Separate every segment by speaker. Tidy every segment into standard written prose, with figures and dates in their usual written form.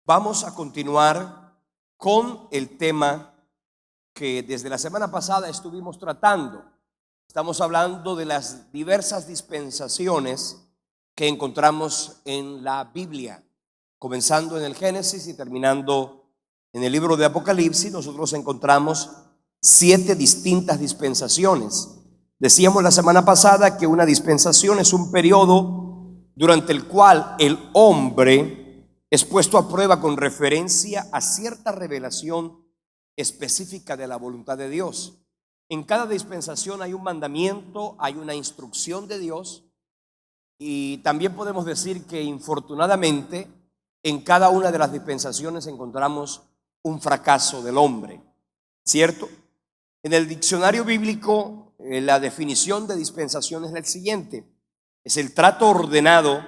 Speaker 1: Vamos a continuar con el tema que desde la semana pasada estuvimos tratando. Estamos hablando de las diversas dispensaciones que encontramos en la Biblia, comenzando en el Génesis y terminando en el libro de Apocalipsis. Nosotros encontramos 7 distintas dispensaciones. Decíamos la semana pasada que una dispensación es un periodo durante el cual el hombre es puesto a prueba con referencia a cierta revelación específica de la voluntad de Dios. En cada dispensación hay un mandamiento, hay una instrucción de Dios, y también podemos decir que infortunadamente en cada una de las dispensaciones encontramos un fracaso del hombre, ¿cierto? En el diccionario bíblico la definición de dispensación es la siguiente: es el trato ordenado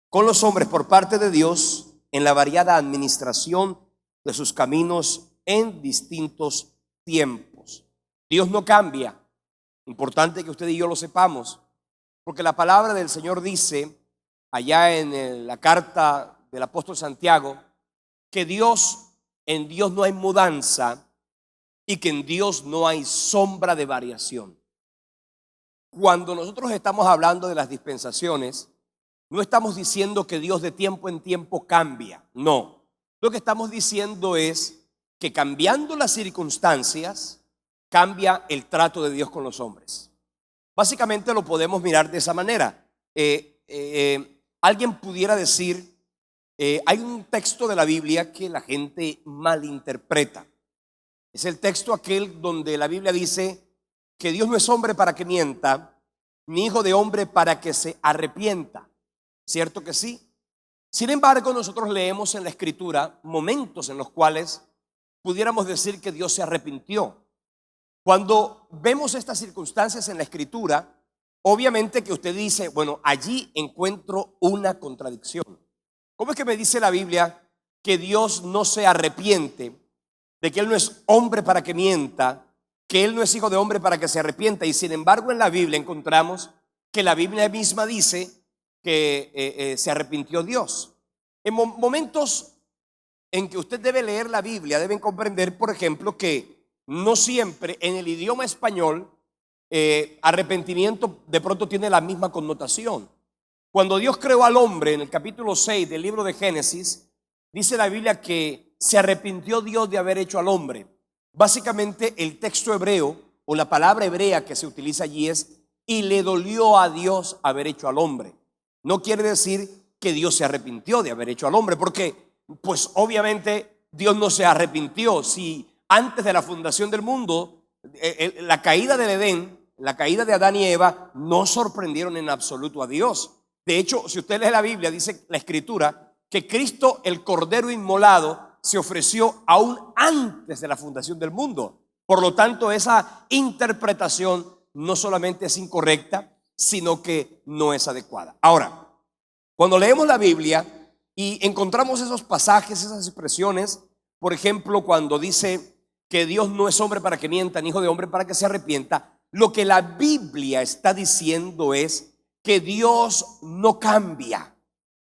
Speaker 1: con los hombres por parte de Dios en la variada administración de sus caminos en distintos tiempos. Dios no cambia. Importante que usted y yo lo sepamos, porque la palabra del Señor dice allá en la carta del apóstol Santiago que en Dios no hay mudanza y que en Dios no hay sombra de variación. Cuando nosotros estamos hablando de las dispensaciones, no estamos diciendo que Dios de tiempo en tiempo cambia, no. Lo que estamos diciendo es que cambiando las circunstancias, cambia el trato de Dios con los hombres. Básicamente lo podemos mirar de esa manera. Alguien pudiera decir, hay un texto de la Biblia que la gente malinterpreta. Es el texto aquel donde la Biblia dice que Dios no es hombre para que mienta, ni hijo de hombre para que se arrepienta. ¿Cierto que sí? Sin embargo, nosotros leemos en la Escritura momentos en los cuales pudiéramos decir que Dios se arrepintió. Cuando vemos estas circunstancias en la Escritura, obviamente que usted dice, bueno, allí encuentro una contradicción. ¿Cómo es que me dice la Biblia que Dios no se arrepiente, de que Él no es hombre para que mienta, que Él no es hijo de hombre para que se arrepienta? Y sin embargo en la Biblia encontramos que la Biblia misma dice que se arrepintió Dios. En momentos en que usted debe leer la Biblia, deben comprender, por ejemplo, que no siempre en el idioma español arrepentimiento de pronto tiene la misma connotación. Cuando Dios creó al hombre, en el capítulo 6 del libro de Génesis, dice la Biblia que se arrepintió Dios de haber hecho al hombre. Básicamente el texto hebreo o la palabra hebrea que se utiliza allí es: y le dolió a Dios haber hecho al hombre. No quiere decir que Dios se arrepintió de haber hecho al hombre, porque pues obviamente Dios no se arrepintió. Si antes de la fundación del mundo, la caída del Edén, la caída de Adán y Eva no sorprendieron en absoluto a Dios. De hecho, si usted lee la Biblia, dice la Escritura que Cristo, el Cordero inmolado, se ofreció aún antes de la fundación del mundo. Por lo tanto, esa interpretación no solamente es incorrecta, sino que no es adecuada. Ahora, cuando leemos la Biblia y encontramos esos pasajes, esas expresiones, por ejemplo, cuando dice que Dios no es hombre para que mienta, ni hijo de hombre para que se arrepienta, lo que la Biblia está diciendo es que Dios no cambia.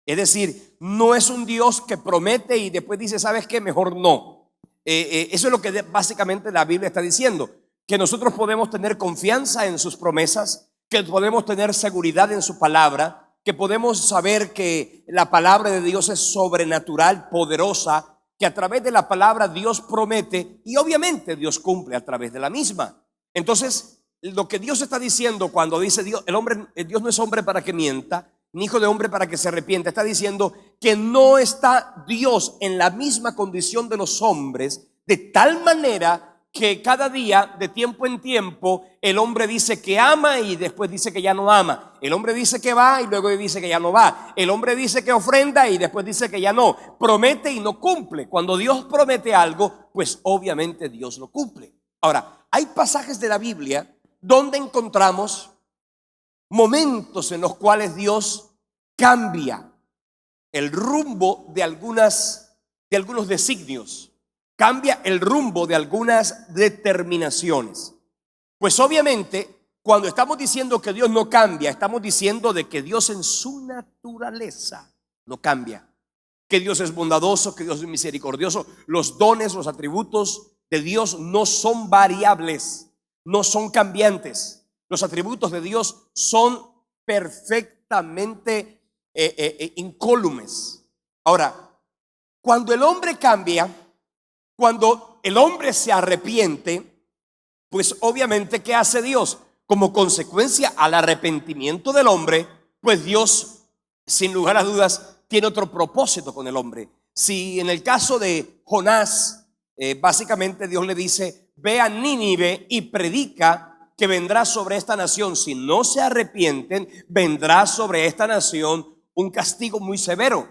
Speaker 1: Es decir, no es un Dios que promete y después dice, ¿sabes qué? Mejor no. Eso es lo que básicamente la Biblia está diciendo, que nosotros podemos tener confianza en sus promesas, que podemos tener seguridad en su palabra, que podemos saber que la palabra de Dios es sobrenatural, poderosa, que a través de la palabra Dios promete y obviamente Dios cumple a través de la misma. Entonces, lo que Dios está diciendo cuando dice Dios no es hombre para que mienta, ni hijo de hombre para que se arrepienta, está diciendo que no está Dios en la misma condición de los hombres, de tal manera que cada día, de tiempo en tiempo, el hombre dice que ama y después dice que ya no ama. El hombre dice que va y luego dice que ya no va. El hombre dice que ofrenda y después dice que ya no. Promete y no cumple. Cuando Dios promete algo, pues obviamente Dios lo cumple. Ahora, hay pasajes de la Biblia donde encontramos momentos en los cuales Dios cambia el rumbo de algunos designios, cambia el rumbo de algunas determinaciones. Pues obviamente, cuando estamos diciendo que Dios no cambia, estamos diciendo de que Dios en su naturaleza no cambia. que Dios es bondadoso, que Dios es misericordioso. Los dones, los atributos de Dios no son variables, no son cambiantes. Los atributos de Dios son perfectamente incólumes. Ahora, cuando el hombre cambia, cuando el hombre se arrepiente, pues obviamente, ¿qué hace Dios? Como consecuencia al arrepentimiento del hombre, pues Dios, sin lugar a dudas, tiene otro propósito con el hombre. Si en el caso de Jonás, básicamente Dios le dice: ve a Nínive y predica que vendrá sobre esta nación. Si no se arrepienten, vendrá sobre esta nación un castigo muy severo.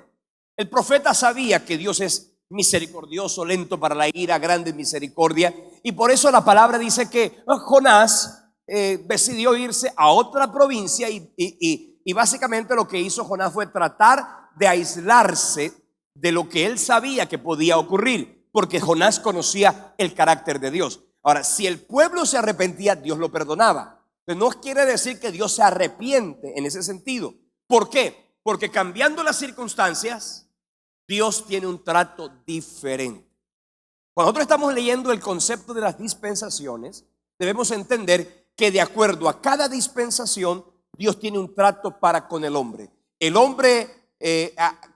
Speaker 1: El profeta sabía que Dios es misericordioso, lento para la ira, grande en misericordia, y por eso la palabra dice que Jonás decidió irse a otra provincia y básicamente lo que hizo Jonás fue tratar de aislarse de lo que él sabía que podía ocurrir, porque Jonás conocía el carácter de Dios. Ahora, si el pueblo se arrepentía, Dios lo perdonaba. Pero no quiere decir que Dios se arrepiente en ese sentido. ¿Por qué? Porque cambiando las circunstancias, Dios tiene un trato diferente. Cuando nosotros estamos leyendo el concepto de las dispensaciones, debemos entender que de acuerdo a cada dispensación, Dios tiene un trato para con el hombre. El hombre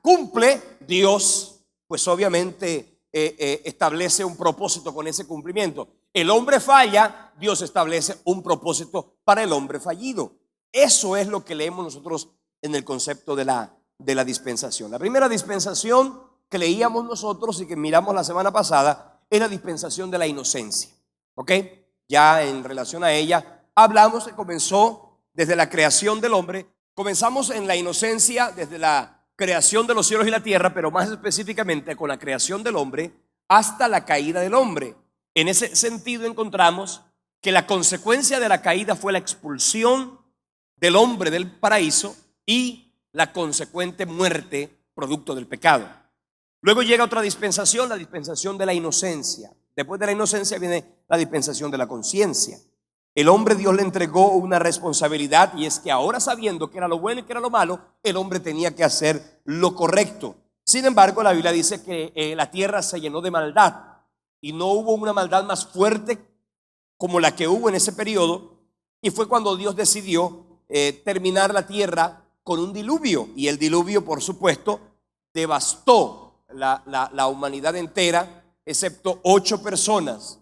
Speaker 1: cumple, Dios pues obviamente establece un propósito con ese cumplimiento. El hombre falla, Dios establece un propósito para el hombre fallido. Eso es lo que leemos nosotros en el concepto de la dispensación. La primera dispensación que leíamos nosotros y que miramos la semana pasada es la dispensación de la inocencia. ¿Ok? Ya en relación a ella hablamos que comenzó desde la creación del hombre. Comenzamos en la inocencia desde la creación de los cielos y la tierra, pero más específicamente con la creación del hombre hasta la caída del hombre. En ese sentido encontramos que la consecuencia de la caída fue la expulsión del hombre del paraíso y la consecuente muerte producto del pecado. Luego llega otra dispensación, la dispensación de la inocencia. Después de la inocencia viene la dispensación de la conciencia. El hombre, Dios le entregó una responsabilidad, y es que ahora, sabiendo que era lo bueno y que era lo malo, el hombre tenía que hacer lo correcto. Sin embargo, la Biblia dice que la tierra se llenó de maldad, y no hubo una maldad más fuerte como la que hubo en ese periodo, y fue cuando Dios decidió terminar la tierra con un diluvio. Y el diluvio, por supuesto, devastó la humanidad entera, excepto 8 personas.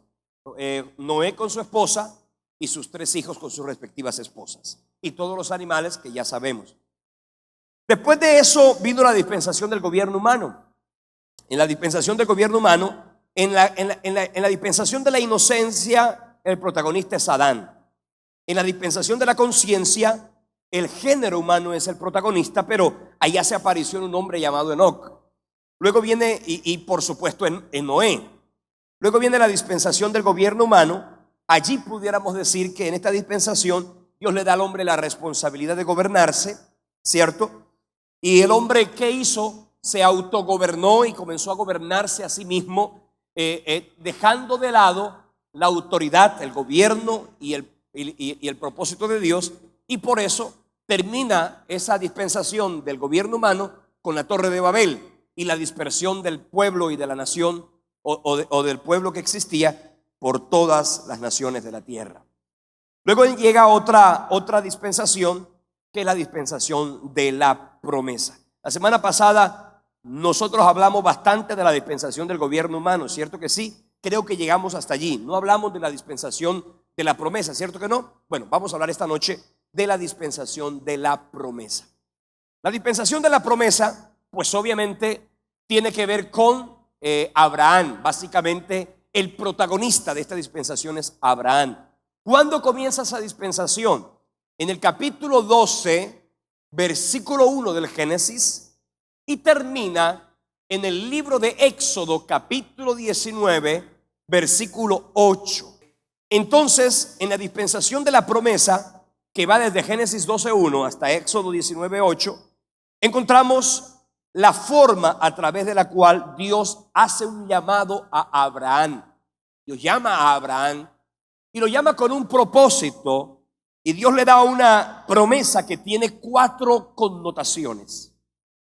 Speaker 1: Noé con su esposa y sus 3 hijos con sus respectivas esposas, y todos los animales que ya sabemos. Después de eso vino la dispensación del gobierno humano. En la dispensación del gobierno humano, en la dispensación de la inocencia, el protagonista es Adán. En la dispensación de la conciencia, el género humano es el protagonista, pero allá se apareció un hombre llamado Enoc. Luego viene, y por supuesto en Noé. Luego viene la dispensación del gobierno humano. Allí pudiéramos decir que en esta dispensación Dios le da al hombre la responsabilidad de gobernarse, ¿cierto? Y el hombre, ¿qué hizo? Se autogobernó y comenzó a gobernarse a sí mismo, dejando de lado la autoridad, el gobierno y el propósito de Dios. Y por eso termina esa dispensación del gobierno humano con la Torre de Babel y la dispersión del pueblo y de la nación o del pueblo que existía por todas las naciones de la tierra. Luego llega otra dispensación, que es la dispensación de la promesa. La semana pasada nosotros hablamos bastante de la dispensación del gobierno humano, ¿cierto que sí? Creo que llegamos hasta allí. No hablamos de la dispensación de la promesa, ¿cierto que no? Bueno, vamos a hablar esta noche de la dispensación de la promesa. La dispensación de la promesa, pues obviamente tiene que ver con Abraham. Básicamente el protagonista de esta dispensación es Abraham. ¿Cuándo comienza esa dispensación? En el capítulo 12, versículo 1 del Génesis, y termina en el libro de Éxodo, capítulo 19, versículo 8. Entonces, en la dispensación de la promesa, que va desde Génesis 12:1 hasta Éxodo 19:8, encontramos la forma a través de la cual Dios hace un llamado a Abraham. Dios llama a Abraham y lo llama con un propósito, y Dios le da una promesa que tiene 4 connotaciones.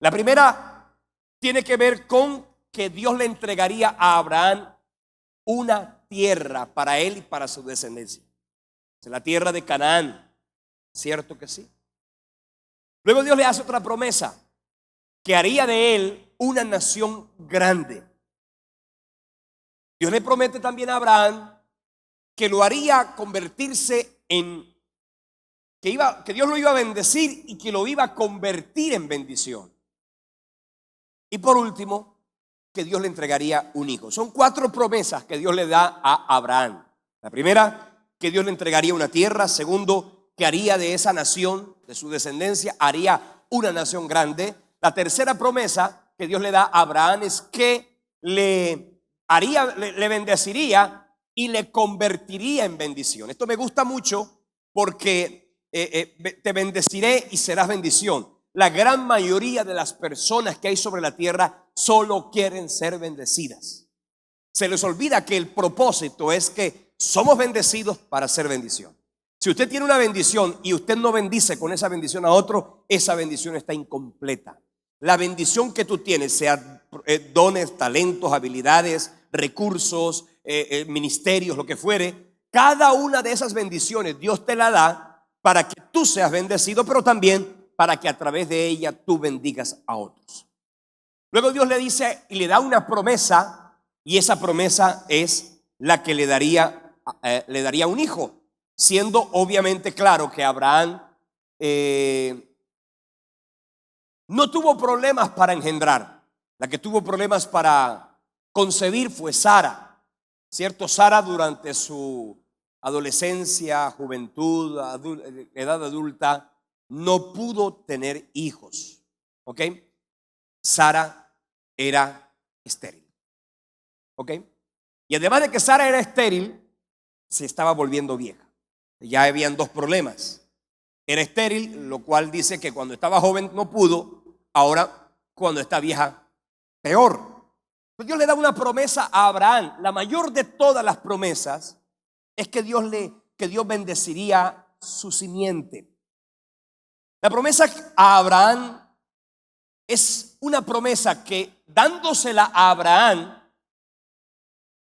Speaker 1: La primera tiene que ver con que Dios le entregaría a Abraham una tierra para él y para su descendencia. Es la tierra de Canaán, ¿cierto que sí? Luego Dios le hace otra promesa, que haría de él una nación grande. Dios le promete también a Abraham que lo haría convertirse en, que Dios lo iba a bendecir y que lo iba a convertir en bendición. Y por último, que Dios le entregaría un hijo. Son 4 promesas que Dios le da a Abraham. La primera, que Dios le entregaría una tierra. Segundo, que haría de esa nación, de su descendencia, haría una nación grande. La tercera promesa que Dios le da a Abraham es que le bendeciría y le convertiría en bendición. Esto me gusta mucho porque te bendeciré y serás bendición. La gran mayoría de las personas que hay sobre la tierra solo quieren ser bendecidas. Se les olvida que el propósito es que somos bendecidos para ser bendición. Si usted tiene una bendición y usted no bendice con esa bendición a otro, esa bendición está incompleta. La bendición que tú tienes, sea dones, talentos, habilidades, recursos, ministerios, lo que fuere, cada una de esas bendiciones Dios te la da para que tú seas bendecido, pero también para que a través de ella tú bendigas a otros. Luego Dios le dice y le da una promesa, y esa promesa es la que le daría un hijo, siendo obviamente claro que Abraham no tuvo problemas para engendrar. La que tuvo problemas para concebir fue Sara, ¿cierto? Sara durante su adolescencia, juventud, edad adulta, no pudo tener hijos, ¿ok? Sara era estéril, ¿ok? Y además de que Sara era estéril, se estaba volviendo vieja. Ya habían 2 problemas. Era estéril, lo cual dice que cuando estaba joven no pudo, ahora cuando está vieja, peor. Pues Dios le da una promesa a Abraham. La mayor de todas las promesas es que Dios bendeciría su simiente. La promesa a Abraham es una promesa que, dándosela a Abraham,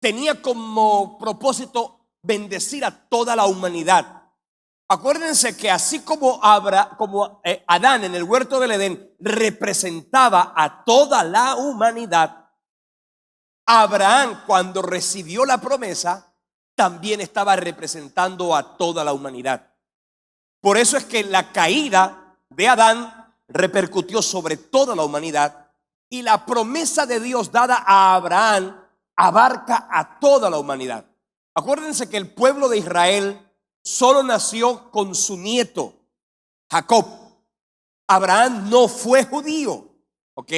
Speaker 1: tenía como propósito bendecir a toda la humanidad. Acuérdense que así como Adán en el huerto del Edén representaba a toda la humanidad, Abraham, cuando recibió la promesa, también estaba representando a toda la humanidad. Por eso es que la caída de Adán repercutió sobre toda la humanidad, y la promesa de Dios dada a Abraham abarca a toda la humanidad. Acuérdense que el pueblo de Israel solo nació con su nieto Jacob. Abraham no fue judío, ¿ok?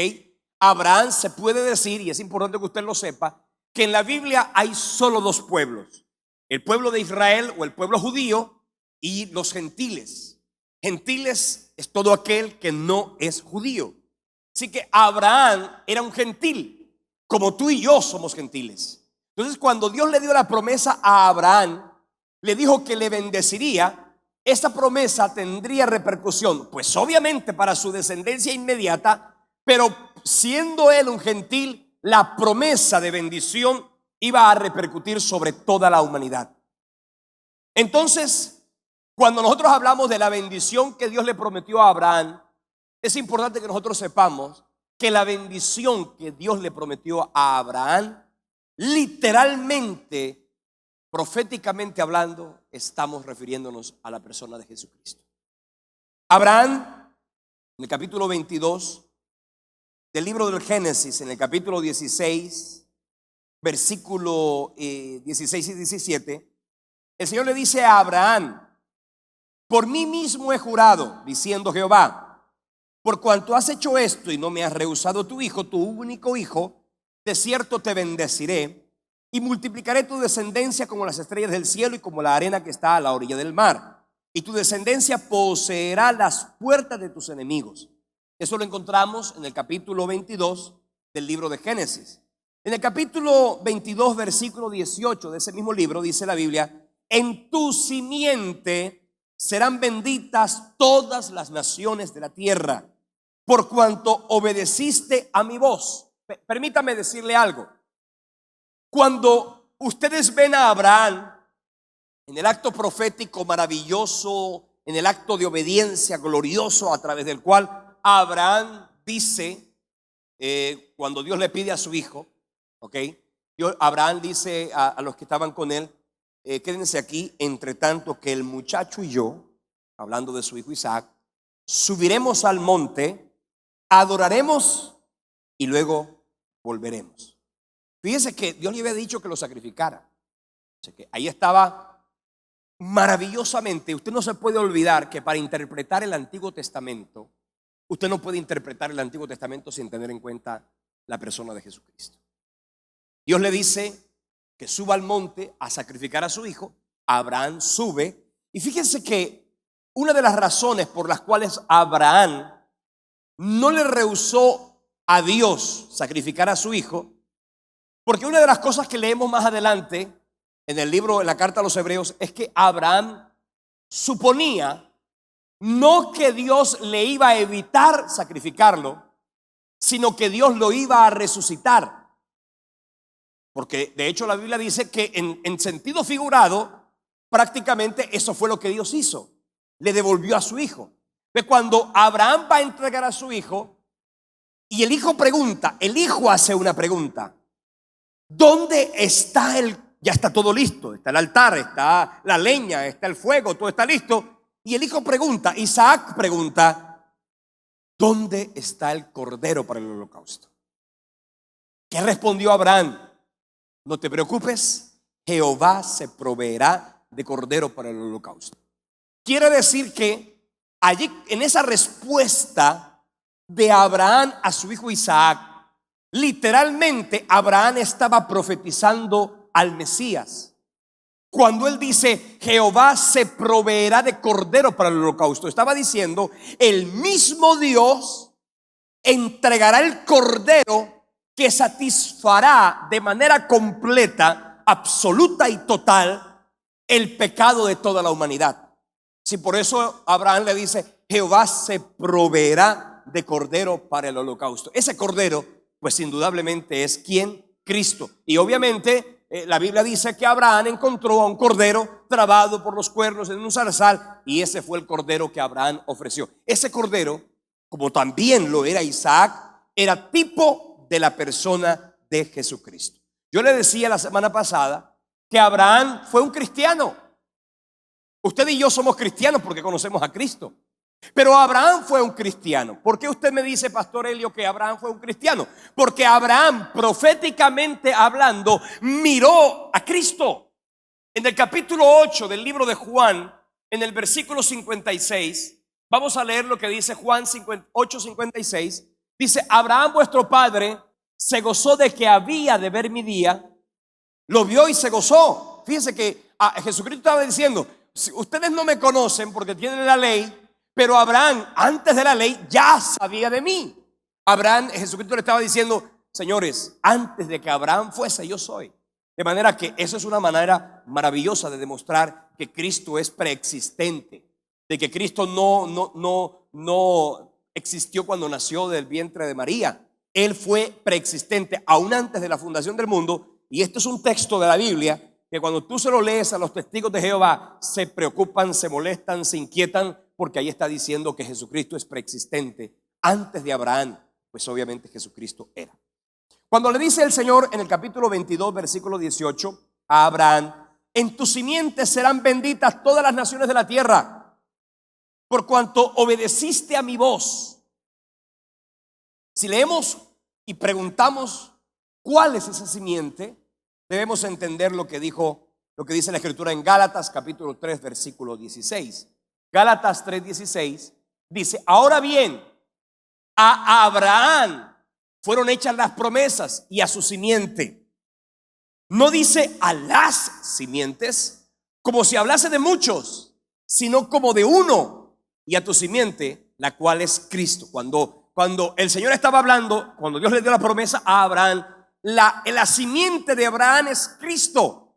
Speaker 1: Abraham, se puede decir, y es importante que usted lo sepa, que en la Biblia hay solo 2 pueblos: el pueblo de Israel o el pueblo judío y los gentiles. Gentiles es todo aquel que no es judío. Así que Abraham era un gentil, como tú y yo somos gentiles. Entonces, cuando Dios le dio la promesa a Abraham, le dijo que le bendeciría. Esa promesa tendría repercusión, pues obviamente para su descendencia inmediata, pero siendo él un gentil, la promesa de bendición iba a repercutir sobre toda la humanidad. Entonces, cuando nosotros hablamos de la bendición que Dios le prometió a Abraham, es importante que nosotros sepamos que la bendición que Dios le prometió a Abraham, literalmente, proféticamente hablando, estamos refiriéndonos a la persona de Jesucristo. Abraham, en el capítulo 22 del libro del Génesis, en el capítulo 16, versículo 16 y 17, el Señor le dice a Abraham: por mí mismo he jurado, diciendo Jehová, por cuanto has hecho esto y no me has rehusado tu hijo, tu único hijo, de cierto te bendeciré y multiplicaré tu descendencia como las estrellas del cielo y como la arena que está a la orilla del mar. Y tu descendencia poseerá las puertas de tus enemigos. Eso lo encontramos en el capítulo 22 del libro de Génesis. En el capítulo 22, versículo 18 de ese mismo libro, dice la Biblia: en tu simiente serán benditas todas las naciones de la tierra, por cuanto obedeciste a mi voz. Permítame decirle algo. Cuando ustedes ven a Abraham en el acto profético maravilloso, en el acto de obediencia glorioso a través del cual Abraham dice, cuando Dios le pide a su hijo, Abraham dice a los que estaban con él, quédense aquí, entre tanto que el muchacho y yo, hablando de su hijo Isaac, subiremos al monte, adoraremos y luego volveremos. Fíjense que Dios le había dicho que lo sacrificara. O sea que ahí estaba maravillosamente. Usted no se puede olvidar que para interpretar el Antiguo Testamento, usted no puede interpretar el Antiguo Testamento sin tener en cuenta la persona de Jesucristo. Dios le dice que suba al monte a sacrificar a su hijo. Abraham sube. Y fíjense que una de las razones por las cuales Abraham no le rehusó a Dios sacrificar a su hijo, porque una de las cosas que leemos más adelante en el libro, en la carta a los Hebreos, es que Abraham suponía no que Dios le iba a evitar sacrificarlo, sino que Dios lo iba a resucitar. Porque de hecho la Biblia dice que en sentido figurado, prácticamente eso fue lo que Dios hizo. Le devolvió a su hijo. Pero cuando Abraham va a entregar a su hijo, y el hijo pregunta, el hijo hace una pregunta: ¿dónde está ya está todo listo? Está el altar, está la leña, está el fuego, todo está listo. Y el hijo pregunta, Isaac pregunta: ¿dónde está el cordero para el holocausto? ¿Qué respondió Abraham? No te preocupes, Jehová se proveerá de cordero para el holocausto. Quiere decir que allí, en esa respuesta de Abraham a su hijo Isaac, literalmente Abraham estaba profetizando al Mesías. Cuando él dice Jehová se proveerá de cordero para el holocausto, estaba diciendo el mismo Dios entregará el cordero que satisfará de manera completa, absoluta y total el pecado de toda la humanidad. Si por eso Abraham le dice Jehová se proveerá de cordero para el holocausto. Ese cordero, pues indudablemente es ¿quién? Cristo. Y obviamente la Biblia dice que Abraham encontró a un cordero trabado por los cuernos en un zarzal, y ese fue el cordero que Abraham ofreció. Ese cordero, como también lo era Isaac, era tipo de la persona de Jesucristo. Yo le decía la semana pasada que Abraham fue un cristiano. Usted y yo somos cristianos porque conocemos a Cristo. Pero Abraham fue un cristiano. ¿Por qué usted me dice, Pastor Elio, que Abraham fue un cristiano? Porque Abraham, proféticamente hablando, miró a Cristo. En el capítulo 8 del libro de Juan, en el versículo 56, vamos a leer lo que dice Juan 8:56. Dice: Abraham vuestro padre se gozó de que había de ver mi día. Lo vio y se gozó. Fíjense que Jesucristo estaba diciendo: si ustedes no me conocen porque tienen la ley, pero Abraham antes de la ley ya sabía de mí. Jesucristo le estaba diciendo: señores, antes de que Abraham fuese, yo soy. De manera que eso es una manera maravillosa de demostrar que Cristo es preexistente, de que Cristo no existió cuando nació del vientre de María. Él fue preexistente aún antes de la fundación del mundo. Y esto es un texto de la Biblia que cuando tú se lo lees a los testigos de Jehová, se preocupan, se molestan, se inquietan, porque ahí está diciendo que Jesucristo es preexistente antes de Abraham. Pues obviamente Jesucristo era. Cuando le dice el Señor en el capítulo 22 versículo 18 a Abraham: en tu simiente serán benditas todas las naciones de la tierra, por cuanto obedeciste a mi voz. Si leemos y preguntamos cuál es esa simiente, debemos entender lo que dice la Escritura en Gálatas capítulo 3 versículo 16. Gálatas 3:16 dice: ahora bien, a Abraham fueron hechas las promesas y a su simiente. No dice a las simientes, como si hablase de muchos, sino como de uno, y a tu simiente, la cual es Cristo. Cuando el Señor estaba hablando, cuando Dios le dio la promesa a Abraham, la simiente de Abraham es Cristo.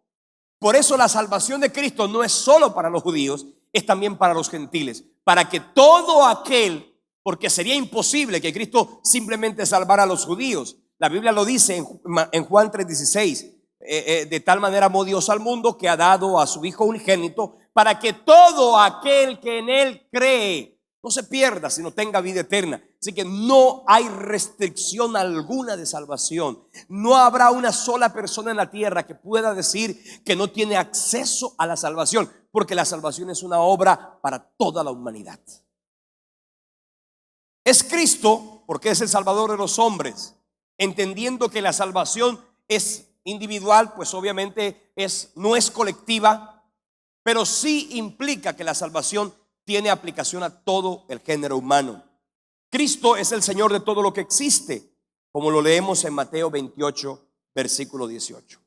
Speaker 1: Por eso la salvación de Cristo no es solo para los judíos, es también para los gentiles, para que todo aquel porque sería imposible que Cristo simplemente salvara a los judíos. La Biblia lo dice en Juan 3:16. De tal manera amó Dios al mundo que ha dado a su Hijo unigénito para que todo aquel que en Él cree no se pierda, sino tenga vida eterna. Así que no hay restricción alguna de salvación. No habrá una sola persona en la tierra que pueda decir que no tiene acceso a la salvación, porque la salvación es una obra para toda la humanidad. Es Cristo porque es el Salvador de los hombres, entendiendo que la salvación es individual, pues obviamente no es colectiva, pero sí implica que la salvación tiene aplicación a todo el género humano. Cristo es el Señor de todo lo que existe, como lo leemos en Mateo 28, versículo 18.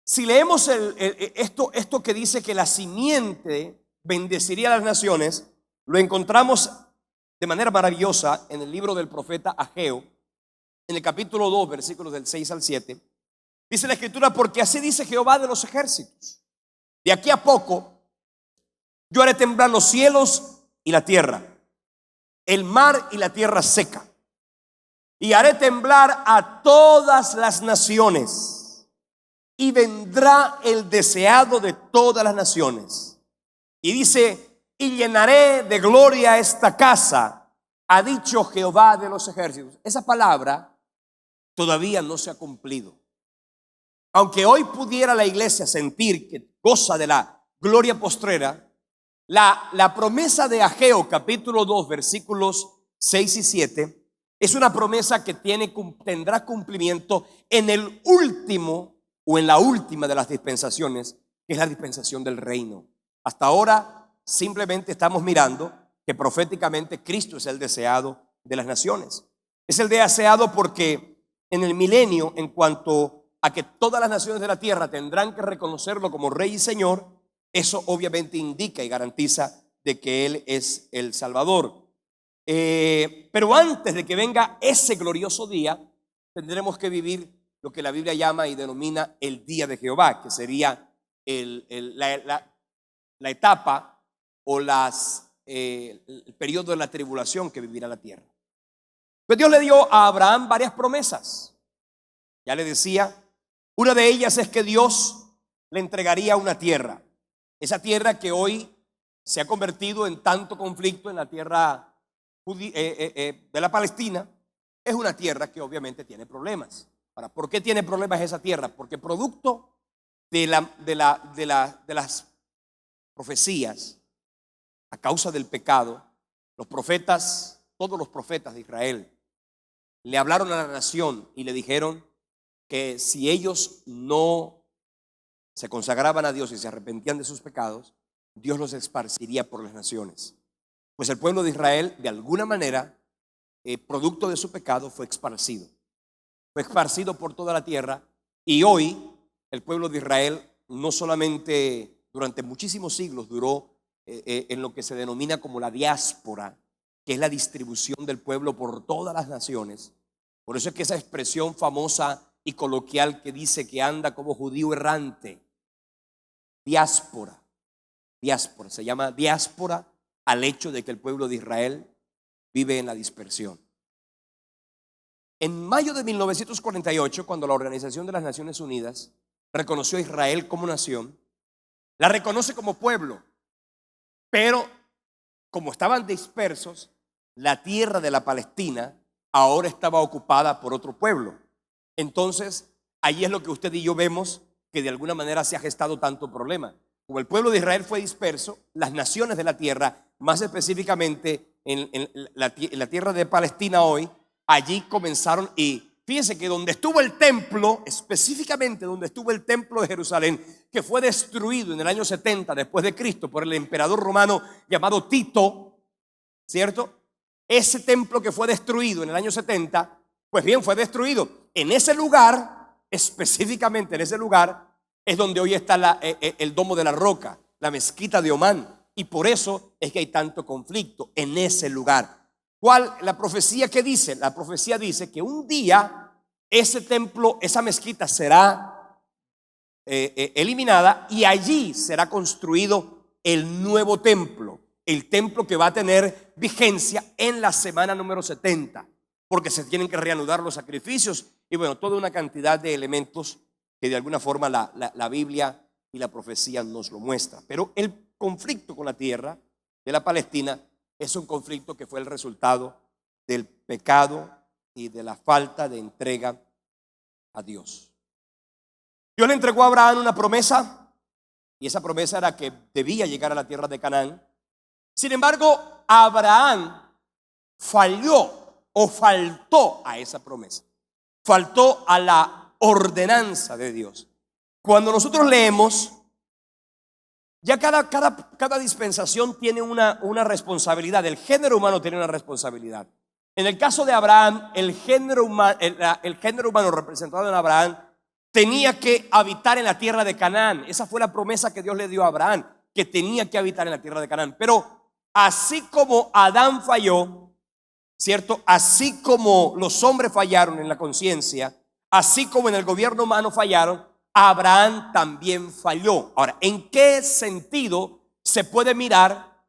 Speaker 1: Si leemos esto que dice que la simiente bendeciría a las naciones, lo encontramos de manera maravillosa en el libro del profeta Ageo, en el capítulo 2, versículos del 6 al 7. Dice la escritura: porque así dice Jehová de los ejércitos, de aquí a poco yo haré temblar los cielos y la tierra, el mar y la tierra seca, y haré temblar a todas las naciones, y vendrá el deseado de todas las naciones. Y dice: y llenaré de gloria esta casa, ha dicho Jehová de los ejércitos. Esa palabra todavía no se ha cumplido. Aunque hoy pudiera la iglesia sentir que goza de la gloria postrera, la promesa de Ageo capítulo 2 versículos 6 y 7 es una promesa que tendrá cumplimiento en el último o en la última de las dispensaciones, que es la dispensación del reino. Hasta ahora simplemente estamos mirando que proféticamente Cristo es el deseado de las naciones. Es el deseado porque en el milenio, en cuanto a que todas las naciones de la tierra tendrán que reconocerlo como Rey y Señor, eso obviamente indica y garantiza de que Él es el Salvador. Pero antes de que venga ese glorioso día, tendremos que vivir lo que la Biblia llama y denomina el día de Jehová, que sería la etapa o el periodo de la tribulación que vivirá la tierra. Pues Dios le dio a Abraham varias promesas. Ya le decía, una de ellas es que Dios le entregaría una tierra. Esa tierra que hoy se ha convertido en tanto conflicto en la tierra de la Palestina, es una tierra que obviamente tiene problemas. Ahora, ¿por qué tiene problemas esa tierra? Porque producto de las profecías, a causa del pecado, los profetas, todos los profetas de Israel, le hablaron a la nación y le dijeron que si ellos no se consagraban a Dios y se arrepentían de sus pecados, Dios los esparciría por las naciones. Pues el pueblo de Israel, de alguna manera, producto de su pecado, fue esparcido. Fue esparcido por toda la tierra, y hoy el pueblo de Israel no solamente durante muchísimos siglos duró en lo que se denomina como la diáspora, que es la distribución del pueblo por todas las naciones. Por eso es que esa expresión famosa y coloquial que dice que anda como judío errante, diáspora, se llama diáspora al hecho de que el pueblo de Israel vive en la dispersión. En mayo de 1948, cuando la Organización de las Naciones Unidas reconoció a Israel como nación, la reconoce como pueblo, pero como estaban dispersos, la tierra de la Palestina ahora estaba ocupada por otro pueblo. Entonces, ahí es lo que usted y yo vemos que de alguna manera se ha gestado tanto problema. Como el pueblo de Israel fue disperso, las naciones de la tierra, más específicamente en la tierra de Palestina hoy, allí comenzaron, y fíjense que donde estuvo el templo, específicamente donde estuvo el templo de Jerusalén, que fue destruido en el año 70 después de Cristo por el emperador romano llamado Tito, ¿cierto? Ese templo que fue destruido en el año 70, pues bien, fue destruido. En ese lugar, específicamente en ese lugar, es donde hoy está el Domo de la Roca, la mezquita de Omán, y por eso es que hay tanto conflicto en ese lugar. ¿Cuál la profecía que dice? La profecía dice que un día ese templo, esa mezquita será eliminada, y allí será construido el nuevo templo. el templo que va a tener vigencia en la semana número 70, porque se tienen que reanudar los sacrificios y bueno, toda una cantidad de elementos que de alguna forma la Biblia y la profecía nos lo muestra. Pero el conflicto con la tierra de la Palestina es un conflicto que fue el resultado del pecado y de la falta de entrega a Dios. Dios le entregó a Abraham una promesa y esa promesa era que debía llegar a la tierra de Canaán. Sin embargo, Abraham falló o faltó a esa promesa, faltó a la ordenanza de Dios. Cuando nosotros leemos, ya cada dispensación tiene una responsabilidad. El género humano tiene una responsabilidad. En el caso de Abraham, el género humano representado en Abraham tenía que habitar en la tierra de Canaán. Esa fue la promesa que Dios le dio a Abraham, que tenía que habitar en la tierra de Canaán. Pero así como Adán falló, ¿cierto? Así como los hombres fallaron en la conciencia, así como en el gobierno humano fallaron, Abraham también falló. Ahora, ¿en qué sentido se puede mirar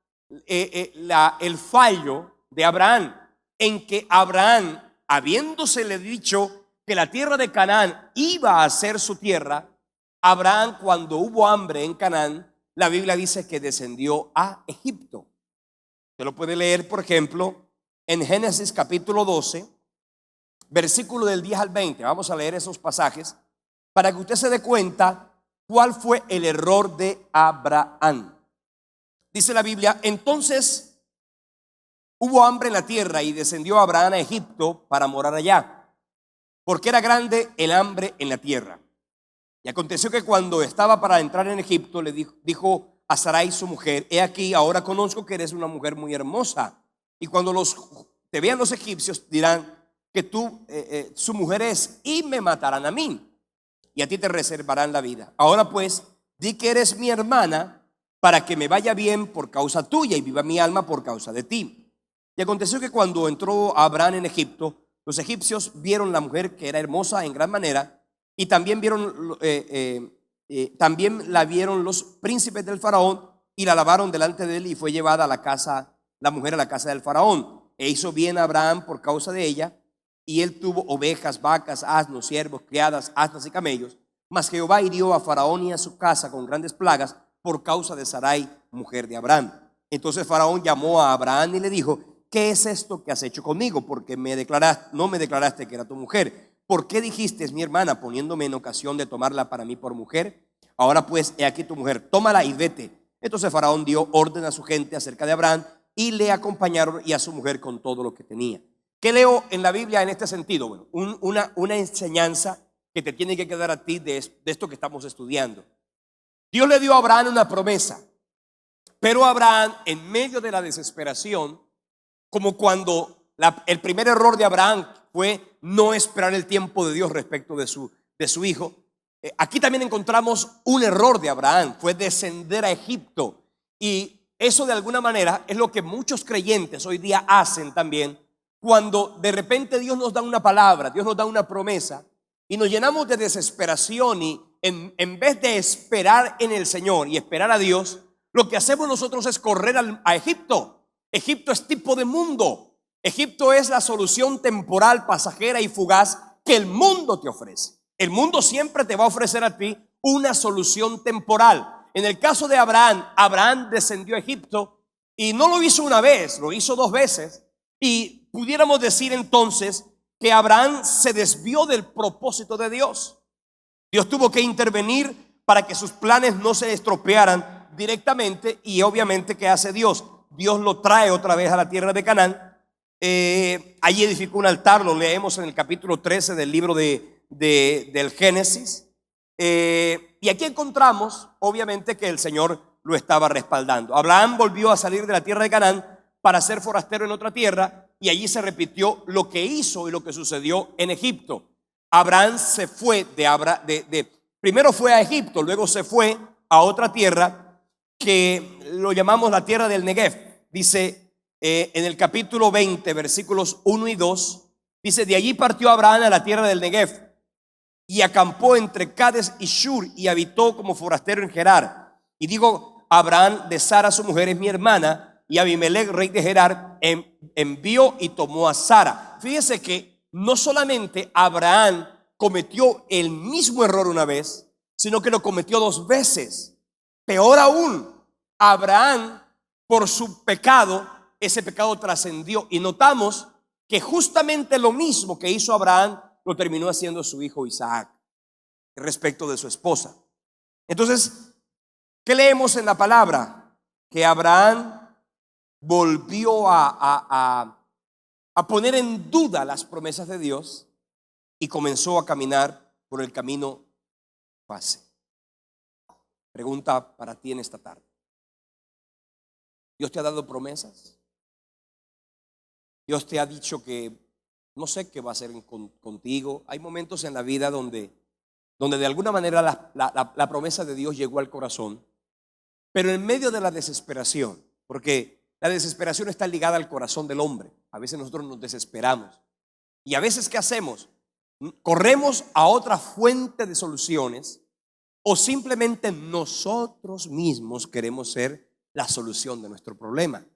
Speaker 1: el fallo de Abraham? En que Abraham, habiéndosele dicho que la tierra de Canaán iba a ser su tierra, Abraham, cuando hubo hambre en Canaán, la Biblia dice que descendió a Egipto. Usted lo puede leer, por ejemplo, en Génesis capítulo 12, versículo del 10 al 20. Vamos a leer esos pasajes para que usted se dé cuenta cuál fue el error de Abraham. Dice la Biblia: entonces hubo hambre en la tierra y descendió Abraham a Egipto para morar allá, porque era grande el hambre en la tierra. Y aconteció que cuando estaba para entrar en Egipto, le dijo a Sarai su mujer: he aquí, ahora conozco que eres una mujer muy hermosa, y cuando te vean los egipcios dirán que tú su mujer es, y me matarán a mí, y a ti te reservarán la vida. Ahora pues, di que eres mi hermana, para que me vaya bien por causa tuya y viva mi alma por causa de ti. Y aconteció que cuando entró Abraham en Egipto, los egipcios vieron la mujer que era hermosa en gran manera, y también también la vieron los príncipes del faraón, y la alabaron delante de él, y fue llevada la mujer a la casa del faraón. E hizo bien a Abraham por causa de ella, y él tuvo ovejas, vacas, asnos, siervos, criadas, asnas y camellos. Mas Jehová hirió a Faraón y a su casa con grandes plagas por causa de Sarai, mujer de Abraham. Entonces Faraón llamó a Abraham y le dijo: ¿qué es esto que has hecho conmigo? Porque no me declaraste que era tu mujer. ¿Por qué dijiste es mi hermana, poniéndome en ocasión de tomarla para mí por mujer? Ahora pues, he aquí tu mujer, tómala y vete. Entonces Faraón dio orden a su gente acerca de Abraham, y le acompañaron, y a su mujer con todo lo que tenía. ¿Qué leo en la Biblia en este sentido? Bueno, una enseñanza que te tiene que quedar a ti de esto que estamos estudiando. Dios le dio a Abraham una promesa, pero Abraham, en medio de la desesperación, como cuando el primer error de Abraham fue no esperar el tiempo de Dios respecto de su hijo, aquí también encontramos un error de Abraham, fue descender a Egipto. Y eso de alguna manera es lo que muchos creyentes hoy día hacen también. Cuando de repente Dios nos da una palabra, Dios nos da una promesa, y nos llenamos de desesperación, y en vez de esperar en el Señor y esperar a Dios, lo que hacemos nosotros es correr a Egipto. Egipto es tipo de mundo. Egipto es la solución temporal, pasajera y fugaz que el mundo te ofrece. El mundo siempre te va a ofrecer a ti una solución temporal. En el caso de Abraham, Abraham descendió a Egipto, y no lo hizo una vez, lo hizo 2 veces. Y pudiéramos decir entonces que Abraham se desvió del propósito de Dios. Dios tuvo que intervenir para que sus planes no se estropearan directamente. Y obviamente, ¿qué hace Dios? Dios lo trae otra vez a la tierra de Canaán. Allí edificó un altar, lo leemos en el capítulo 13 del libro del Génesis. Y aquí encontramos obviamente que el Señor lo estaba respaldando. Abraham volvió a salir de la tierra de Canaán para ser forastero en otra tierra, y allí se repitió lo que hizo y lo que sucedió en Egipto. Abraham se fue primero fue a Egipto, luego se fue a otra tierra que lo llamamos la tierra del Negev. Dice en el capítulo 20, versículos 1 y 2, dice: de allí partió Abraham a la tierra del Negev, y acampó entre Cades y Shur, y habitó como forastero en Gerar. Y digo: Abraham de Sara su mujer es mi hermana, y Abimelech, rey de Gerar, envió y tomó a Sara. Fíjese que no solamente Abraham cometió el mismo error una vez, sino que lo cometió dos veces. Peor aún, Abraham, por su pecado, ese pecado trascendió, y notamos que justamente lo mismo que hizo Abraham lo terminó haciendo su hijo Isaac respecto de su esposa. Entonces, ¿qué leemos en la palabra? Que Abraham volvió a poner en duda las promesas de Dios y comenzó a caminar por el camino fácil. Pregunta para ti en esta tarde: ¿Dios te ha dado promesas? Dios te ha dicho que no sé qué va a hacer contigo. Hay momentos en la vida donde de alguna manera la promesa de Dios llegó al corazón, pero en medio de la desesperación, porque la desesperación está ligada al corazón del hombre. A veces nosotros nos desesperamos y a veces ¿qué hacemos? Corremos a otra fuente de soluciones, o simplemente nosotros mismos queremos ser la solución de nuestro problema,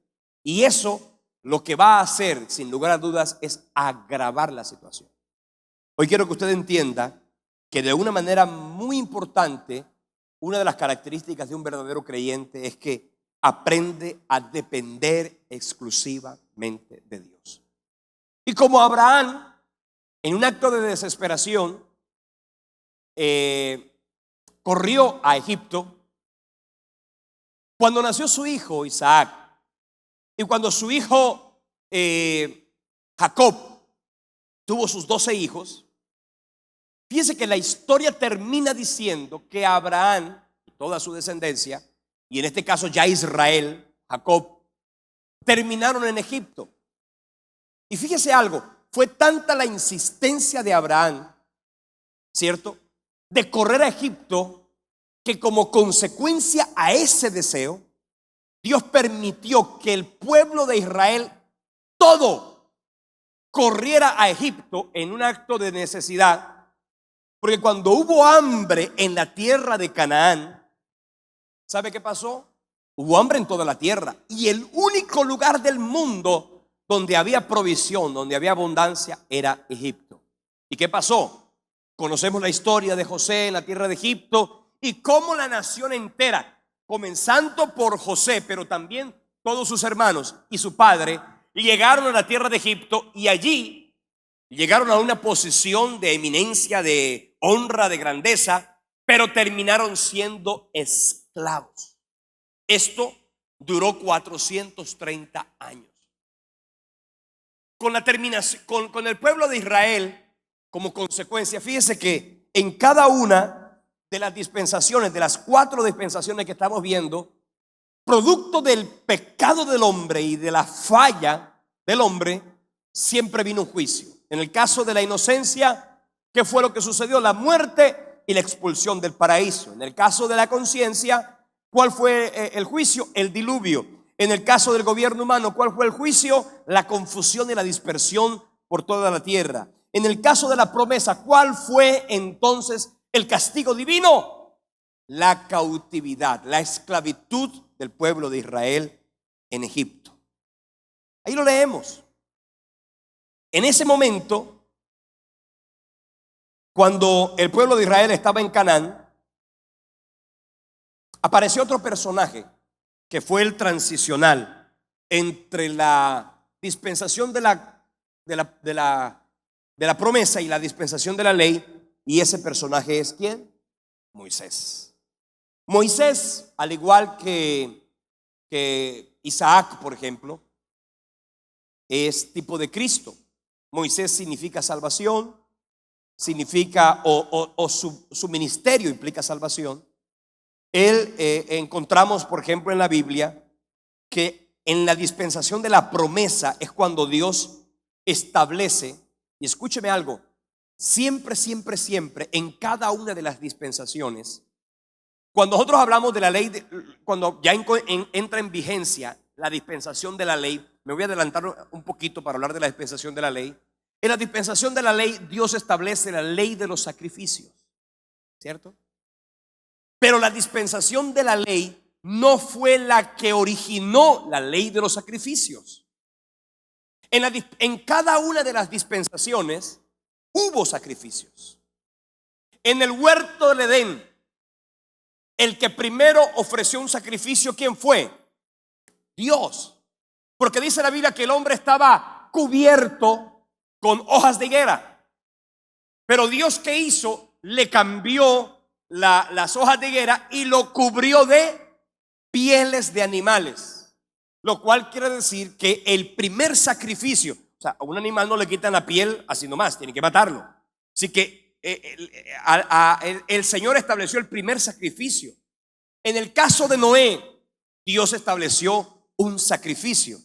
Speaker 1: y eso lo que va a hacer, sin lugar a dudas, es agravar la situación. Hoy quiero que usted entienda que de una manera muy importante, una de las características de un verdadero creyente es que aprende a depender exclusivamente de Dios. Y como Abraham, en un acto de desesperación, corrió a Egipto, cuando nació su hijo Isaac, y cuando su hijo Jacob tuvo sus 12 hijos, fíjense que la historia termina diciendo que Abraham y toda su descendencia, y en este caso ya Israel, Jacob, terminaron en Egipto. Y fíjese algo, fue tanta la insistencia de Abraham, ¿cierto?, de correr a Egipto, que como consecuencia a ese deseo, Dios permitió que el pueblo de Israel todo corriera a Egipto en un acto de necesidad, porque cuando hubo hambre en la tierra de Canaán, ¿sabe qué pasó? Hubo hambre en toda la tierra, y el único lugar del mundo donde había provisión, donde había abundancia, era Egipto. ¿Y qué pasó? Conocemos la historia de José en la tierra de Egipto, y cómo la nación entera, comenzando por José, pero también todos sus hermanos y su padre, llegaron a la tierra de Egipto, y allí llegaron a una posición de eminencia, de honra, de grandeza, pero terminaron siendo esclavos. Esto duró 430 años. Con la terminación, con el pueblo de Israel como consecuencia, fíjese que en cada una de las dispensaciones, de las 4 dispensaciones que estamos viendo, producto del pecado del hombre y de la falla del hombre, siempre vino un juicio. En el caso de la inocencia, ¿qué fue lo que sucedió? La muerte y la expulsión del paraíso. En el caso de la conciencia, ¿cuál fue el juicio? El diluvio. En el caso del gobierno humano, ¿cuál fue el juicio? La confusión y la dispersión por toda la tierra. En el caso de la promesa, ¿cuál fue entonces el castigo divino? La cautividad, la esclavitud del pueblo de Israel en Egipto. Ahí lo leemos. En ese momento, cuando el pueblo de Israel estaba en Canaán, apareció otro personaje que fue el transicional entre la dispensación de la promesa y la dispensación de la ley. Y ese personaje es ¿quién? Moisés. Moisés, al igual que Isaac, por ejemplo, es tipo de Cristo. Moisés significa salvación, significa su ministerio implica salvación. Él encontramos, por ejemplo, en la Biblia que en la dispensación de la promesa es cuando Dios establece, y escúcheme algo, siempre, siempre, siempre, en cada una de las dispensaciones, cuando nosotros hablamos de la ley, cuando ya entra en vigencia la dispensación de la ley, me voy a adelantar un poquito para hablar de la dispensación de la ley. En la dispensación de la ley, Dios establece la ley de los sacrificios, ¿cierto? Pero la dispensación de la ley no fue la que originó la ley de los sacrificios. En cada una de las dispensaciones hubo sacrificios. En el huerto del Edén, el que primero ofreció un sacrificio, ¿quién fue? Dios. Porque dice la Biblia que el hombre estaba cubierto con hojas de higuera. Pero Dios, ¿qué hizo? Le cambió las hojas de higuera y lo cubrió de pieles de animales. Lo cual quiere decir que el primer sacrificio, o sea, a un animal no le quitan la piel así nomás, tiene que matarlo. Así que el Señor estableció el primer sacrificio. En el caso de Noé, Dios estableció un sacrificio.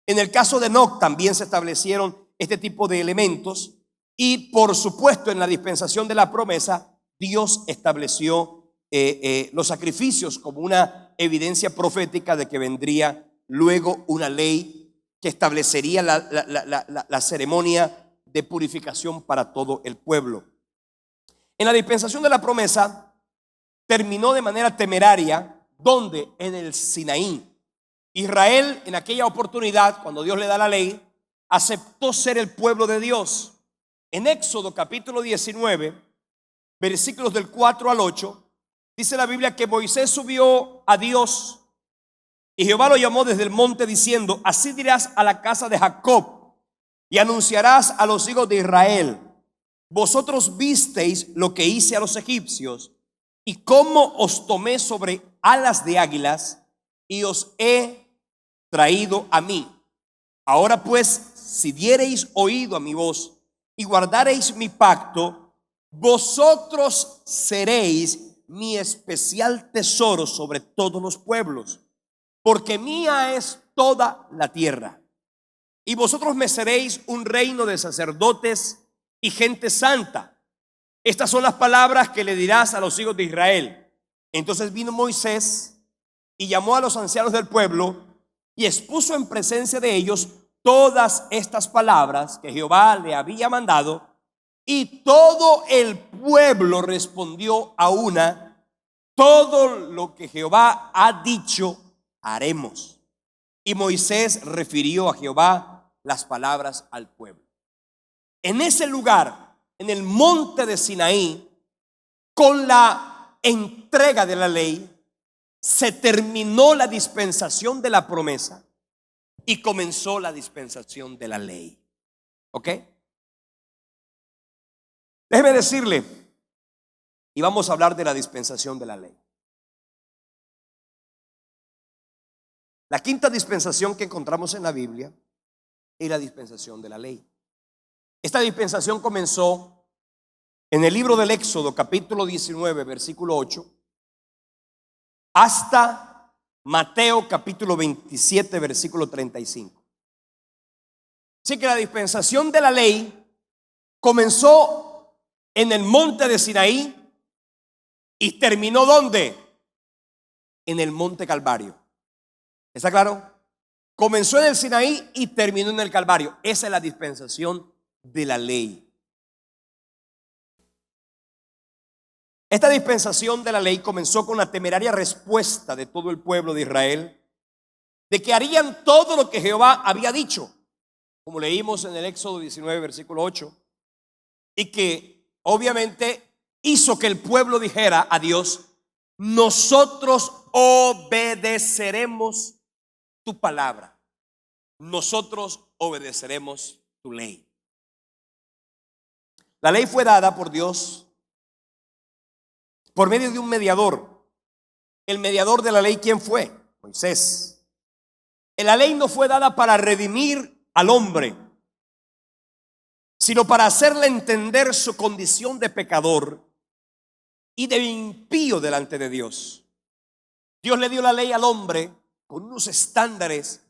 Speaker 1: En el caso de Enoc también se establecieron este tipo de elementos. Y por supuesto, en la dispensación de la promesa, Dios estableció los sacrificios como una evidencia profética de que vendría luego una ley que establecería la ceremonia de purificación para todo el pueblo. En la dispensación de la promesa terminó de manera temeraria, donde en el Sinaí. Israel, en aquella oportunidad, cuando Dios le da la ley, aceptó ser el pueblo de Dios. En Éxodo capítulo 19, versículos del 4 al 8, dice la Biblia que Moisés subió a Dios y Jehová lo llamó desde el monte diciendo: así dirás a la casa de Jacob y anunciarás a los hijos de Israel: vosotros visteis lo que hice a los egipcios y cómo os tomé sobre alas de águilas y os he traído a mí. Ahora pues, si diereis oído a mi voz y guardareis mi pacto, vosotros seréis mi especial tesoro sobre todos los pueblos, porque mía es toda la tierra. Y vosotros me seréis un reino de sacerdotes y gente santa. Estas son las palabras que le dirás a los hijos de Israel. Entonces vino Moisés y llamó a los ancianos del pueblo y expuso en presencia de ellos todas estas palabras que Jehová le había mandado. Y todo el pueblo respondió a una: todo lo que Jehová ha dicho haremos. Y Moisés refirió a Jehová las palabras al pueblo. En ese lugar, en el monte de Sinaí, con la entrega de la ley, se terminó la dispensación de la promesa y comenzó la dispensación de la ley. ¿Ok? Déjeme decirle, y vamos a hablar de la dispensación de la ley. La quinta dispensación que encontramos en la Biblia es la dispensación de la ley. Esta dispensación comenzó en el libro del Éxodo, capítulo 19, versículo 8, hasta Mateo, capítulo 27, versículo 35. Así que la dispensación de la ley comenzó en el monte de Sinaí y terminó ¿dónde? En el monte Calvario. ¿Está claro? Comenzó en el Sinaí y terminó en el Calvario. Esa es la dispensación de la ley. Esta dispensación de la ley comenzó con la temeraria respuesta de todo el pueblo de Israel de que harían todo lo que Jehová había dicho, como leímos en el Éxodo 19, versículo 8, y que obviamente hizo que el pueblo dijera a Dios: nosotros obedeceremos tu palabra, nosotros obedeceremos tu ley. La ley fue dada por Dios por medio de un mediador. El mediador de la ley, ¿quién fue? Moisés. La ley no fue dada para redimir al hombre, sino para hacerle entender su condición de pecador y de impío delante de Dios. Dios le dio la ley al hombre con unos estándares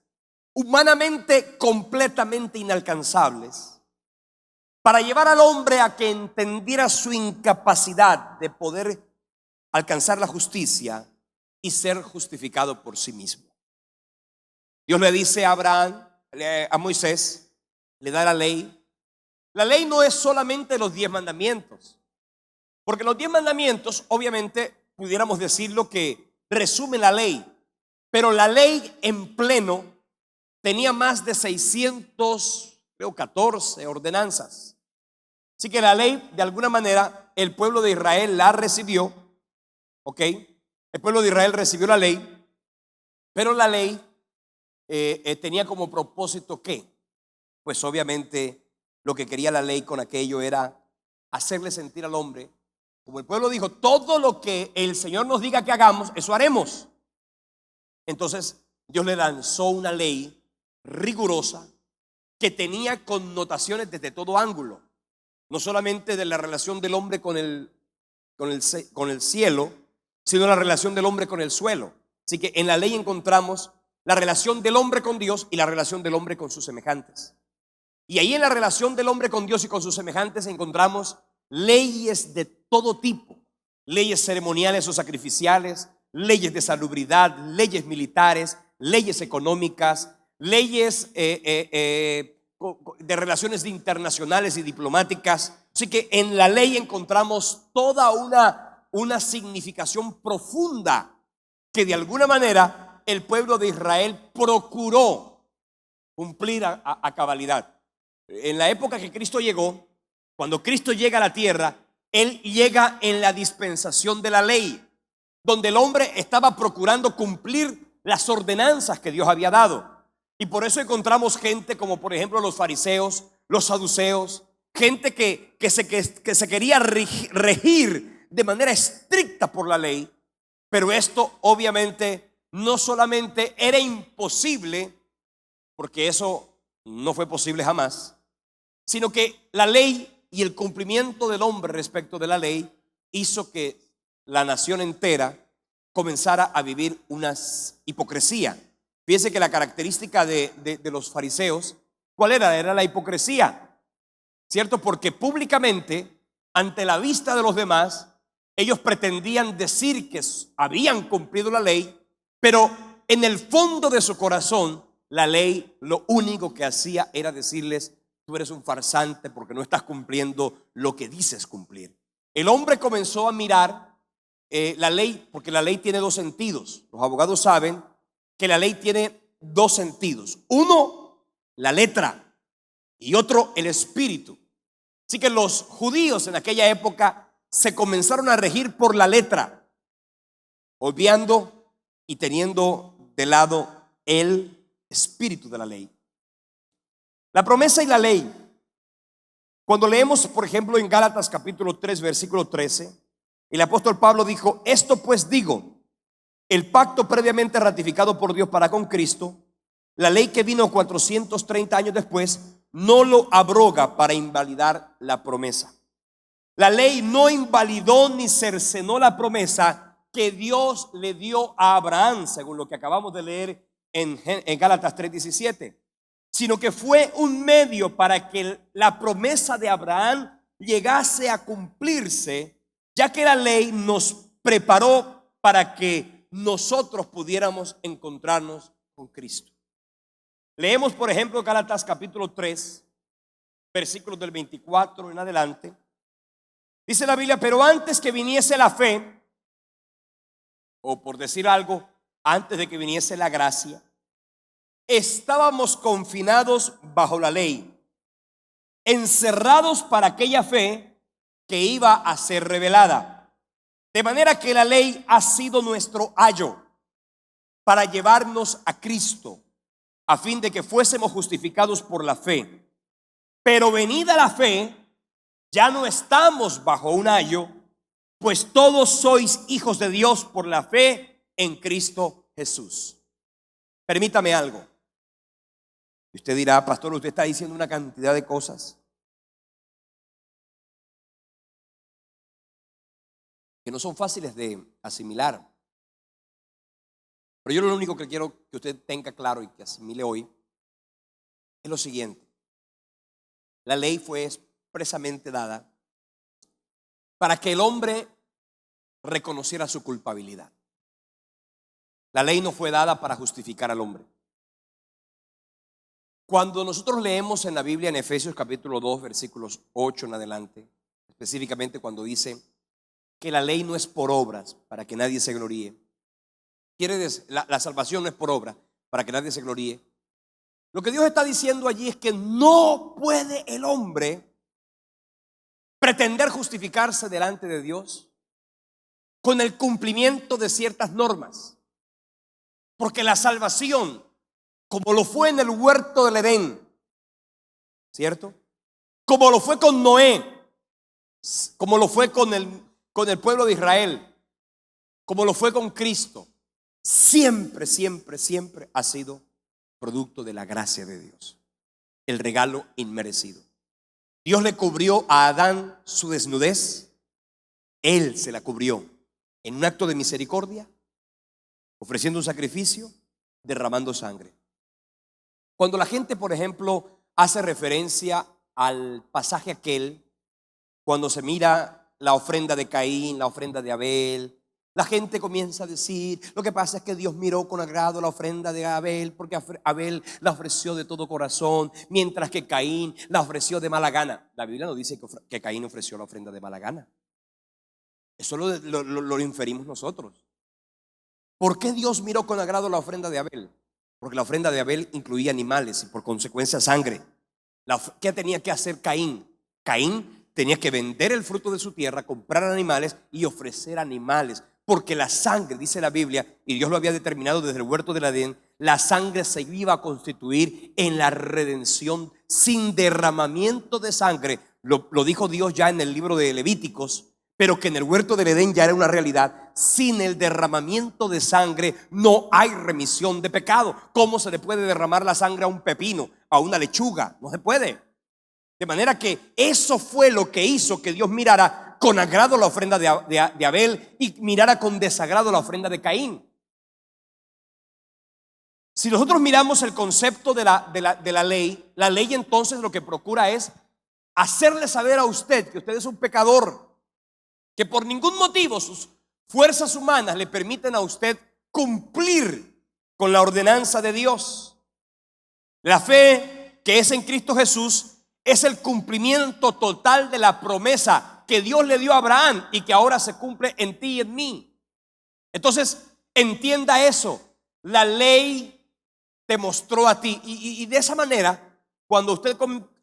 Speaker 1: humanamente completamente inalcanzables, para llevar al hombre a que entendiera su incapacidad de poder alcanzar la justicia y ser justificado por sí mismo. Dios le dice a Abraham, a Moisés, le da la ley. La ley no es solamente los 10 mandamientos, porque los 10 mandamientos obviamente pudiéramos decirlo que resumen la ley. Pero la ley en pleno tenía más de 614 ordenanzas. Así que la ley, de alguna manera, el pueblo de Israel la recibió, ¿ok? El pueblo de Israel recibió la ley, pero la ley tenía como propósito ¿qué? Pues obviamente lo que quería la ley con aquello era hacerle sentir al hombre, como el pueblo dijo, todo lo que el Señor nos diga que hagamos, eso haremos. Entonces Dios le lanzó una ley rigurosa que tenía connotaciones desde todo ángulo, no solamente de la relación del hombre con el cielo, sino la relación del hombre con el suelo. Así que en la ley encontramos la relación del hombre con Dios y la relación del hombre con sus semejantes. Y ahí en la relación del hombre con Dios y con sus semejantes encontramos leyes de todo tipo, leyes ceremoniales o sacrificiales, leyes de salubridad, leyes militares, leyes económicas, leyes de relaciones internacionales y diplomáticas. Así que en la ley encontramos toda una significación profunda que de alguna manera el pueblo de Israel procuró cumplir a cabalidad. En la época que Cristo llegó, cuando Cristo llega a la tierra, Él llega en la dispensación de la ley, donde el hombre estaba procurando cumplir las ordenanzas que Dios había dado. Y por eso encontramos gente como por ejemplo los fariseos, los saduceos, gente que se quería regir de manera estricta por la ley. Pero esto obviamente no solamente era imposible, porque eso no fue posible jamás, sino que la ley y el cumplimiento del hombre respecto de la ley hizo que la nación entera comenzara a vivir una hipocresía. Fíjense que la característica de los fariseos, ¿cuál era? Era la hipocresía, ¿cierto? Porque públicamente, ante la vista de los demás, ellos pretendían decir que habían cumplido la ley, pero en el fondo de su corazón, la ley lo único que hacía era decirles: tú eres un farsante porque no estás cumpliendo lo que dices cumplir. El hombre comenzó a mirar la ley, porque la ley tiene dos sentidos. Los abogados saben que la ley tiene dos sentidos. Uno, la letra, y otro, el espíritu. Así que los judíos en aquella época se comenzaron a regir por la letra, obviando y teniendo de lado el espíritu de la ley. La promesa y la ley. Cuando leemos, por ejemplo, en Gálatas capítulo 3, versículo 13, el apóstol Pablo dijo: esto pues digo, el pacto previamente ratificado por Dios para con Cristo, la ley que vino 430 años después, no lo abroga para invalidar la promesa. La ley no invalidó ni cercenó la promesa que Dios le dio a Abraham, según lo que acabamos de leer en Gálatas 3:17, sino que fue un medio para que la promesa de Abraham llegase a cumplirse, ya que la ley nos preparó para que nosotros pudiéramos encontrarnos con Cristo. Leemos, por ejemplo, Gálatas capítulo 3, versículos del 24 en adelante. Dice la Biblia: pero antes que viniese la fe, o por decir algo, antes de que viniese la gracia, estábamos confinados bajo la ley, encerrados para aquella fe que iba a ser revelada. De manera que la ley ha sido nuestro ayo para llevarnos a Cristo, a fin de que fuésemos justificados por la fe. Pero venida la fe, ya no estamos bajo un ayo, pues todos sois hijos de Dios por la fe en Cristo Jesús. Permítame algo. Usted dirá: pastor, usted está diciendo una cantidad de cosas que no son fáciles de asimilar. Pero yo lo único que quiero que usted tenga claro y que asimile hoy es lo siguiente: la ley fue expresamente dada para que el hombre reconociera su culpabilidad. La ley no fue dada para justificar al hombre. Cuando nosotros leemos en la Biblia, en Efesios capítulo 2, versículos 8 en adelante, específicamente cuando dice que la ley no es por obras para que nadie se gloríe, La salvación no es por obra, para que nadie se gloríe. Lo que Dios está diciendo allí es que no puede el hombre pretender justificarse delante de Dios con el cumplimiento de ciertas normas. Porque la salvación, como lo fue en el huerto del Edén, ¿cierto? Como lo fue con Noé, como lo fue con el pueblo de Israel, como lo fue con Cristo, siempre, siempre, siempre ha sido producto de la gracia de Dios, el regalo inmerecido. Dios le cubrió a Adán su desnudez, él se la cubrió en un acto de misericordia, ofreciendo un sacrificio, derramando sangre. Cuando la gente, por ejemplo, hace referencia al pasaje aquel, cuando se mira la ofrenda de Caín, la ofrenda de Abel, la gente comienza a decir, lo que pasa es que Dios miró con agrado la ofrenda de Abel, porque Abel la ofreció de todo corazón, mientras que Caín la ofreció de mala gana. La Biblia no dice que Caín ofreció la ofrenda de mala gana. Eso lo inferimos nosotros. ¿Por qué Dios miró con agrado la ofrenda de Abel? Porque la ofrenda de Abel incluía animales y por consecuencia sangre. ¿Qué tenía que hacer Caín? Caín tenía que vender el fruto de su tierra, comprar animales y ofrecer animales. Porque la sangre, dice la Biblia, y Dios lo había determinado desde el huerto del Edén, la sangre se iba a constituir en la redención sin derramamiento de sangre. Lo dijo Dios ya en el libro de Levíticos, pero que en el huerto del Edén ya era una realidad. Sin el derramamiento de sangre no hay remisión de pecado. ¿Cómo se le puede derramar la sangre a un pepino, a una lechuga? No se puede. De manera que eso fue lo que hizo que Dios mirara con agrado la ofrenda de Abel y mirara con desagrado la ofrenda de Caín. Si nosotros miramos el concepto de la ley entonces lo que procura es hacerle saber a usted que usted es un pecador, que por ningún motivo sus fuerzas humanas le permiten a usted cumplir con la ordenanza de Dios. La fe que es en Cristo Jesús es el cumplimiento total de la promesa que Dios le dio a Abraham y que ahora se cumple en ti y en mí. Entonces, entienda eso. La ley te mostró a ti y de esa manera, cuando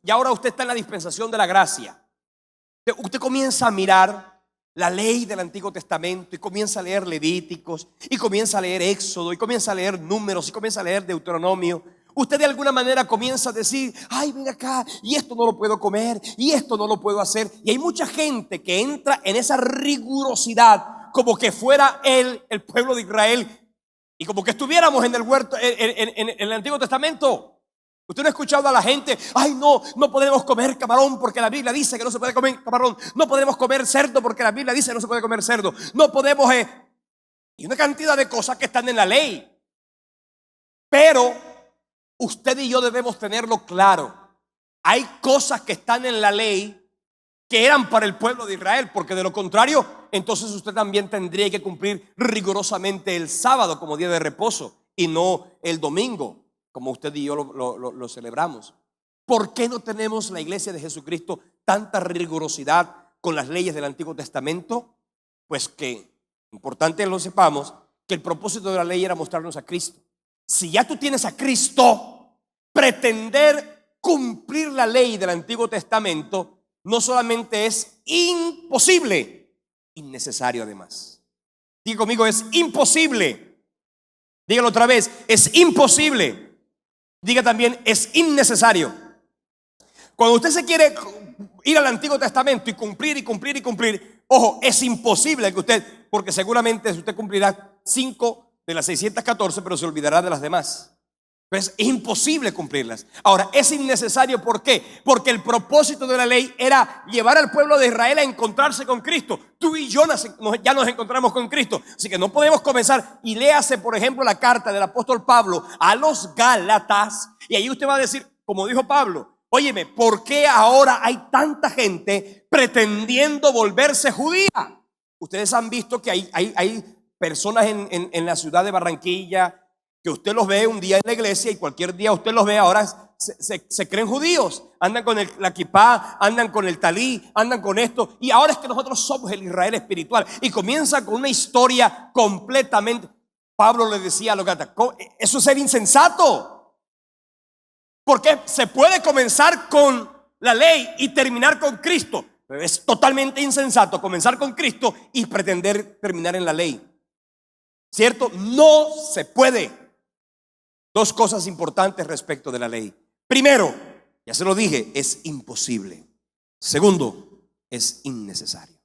Speaker 1: y ahora usted está en la dispensación de la gracia, usted comienza a mirar la ley del Antiguo Testamento y comienza a leer Levíticos y comienza a leer Éxodo y comienza a leer Números y comienza a leer Deuteronomio. Usted de alguna manera comienza a decir, ay, ven acá, y esto no lo puedo comer, y esto no lo puedo hacer. Y hay mucha gente que entra en esa rigurosidad como que fuera el pueblo de Israel y como que estuviéramos en el huerto, en el Antiguo Testamento. Usted no ha escuchado a la gente, ay, no podemos comer camarón porque la Biblia dice que no se puede comer camarón. No podemos comer cerdo porque la Biblia dice que no se puede comer cerdo. No podemos, y una cantidad de cosas que están en la ley. Pero usted y yo debemos tenerlo claro. Hay cosas que están en la ley que eran para el pueblo de Israel, porque de lo contrario, entonces usted también tendría que cumplir rigurosamente el sábado como día de reposo y no el domingo, como usted y yo lo celebramos. ¿Por qué no tenemos la iglesia de Jesucristo tanta rigurosidad con las leyes del Antiguo Testamento? Pues que, importante lo sepamos, que el propósito de la ley era mostrarnos a Cristo. Si ya tú tienes a Cristo, pretender cumplir la ley del Antiguo Testamento no solamente es imposible, innecesario además. Diga conmigo, es imposible. Dígalo otra vez, es imposible. Diga también, es innecesario. Cuando usted se quiere ir al Antiguo Testamento y cumplir, ojo, es imposible que usted, porque seguramente usted cumplirá 5 de las 614, pero se olvidará de las demás. Pues es imposible cumplirlas. Ahora, es innecesario, ¿por qué? Porque el propósito de la ley era llevar al pueblo de Israel a encontrarse con Cristo. Tú y yo ya nos encontramos con Cristo. Así que no podemos comenzar. Y léase, por ejemplo, la carta del apóstol Pablo a los Gálatas. Y ahí usted va a decir, como dijo Pablo, óyeme, ¿por qué ahora hay tanta gente pretendiendo volverse judía? Ustedes han visto que hay personas en la ciudad de Barranquilla que usted los ve un día en la iglesia y cualquier día usted los ve, ahora se creen judíos, andan con la kipá, andan con el talí, andan con esto, y ahora es que nosotros somos el Israel espiritual, y comienza con una historia completamente. Pablo le decía a los Gálatas, eso es ser insensato, porque se puede comenzar con la ley y terminar con Cristo, pero es totalmente insensato comenzar con Cristo y pretender terminar en la ley. ¿Cierto? No se puede. Dos cosas importantes respecto de la ley. Primero, ya se lo dije, es imposible. Segundo, es innecesario.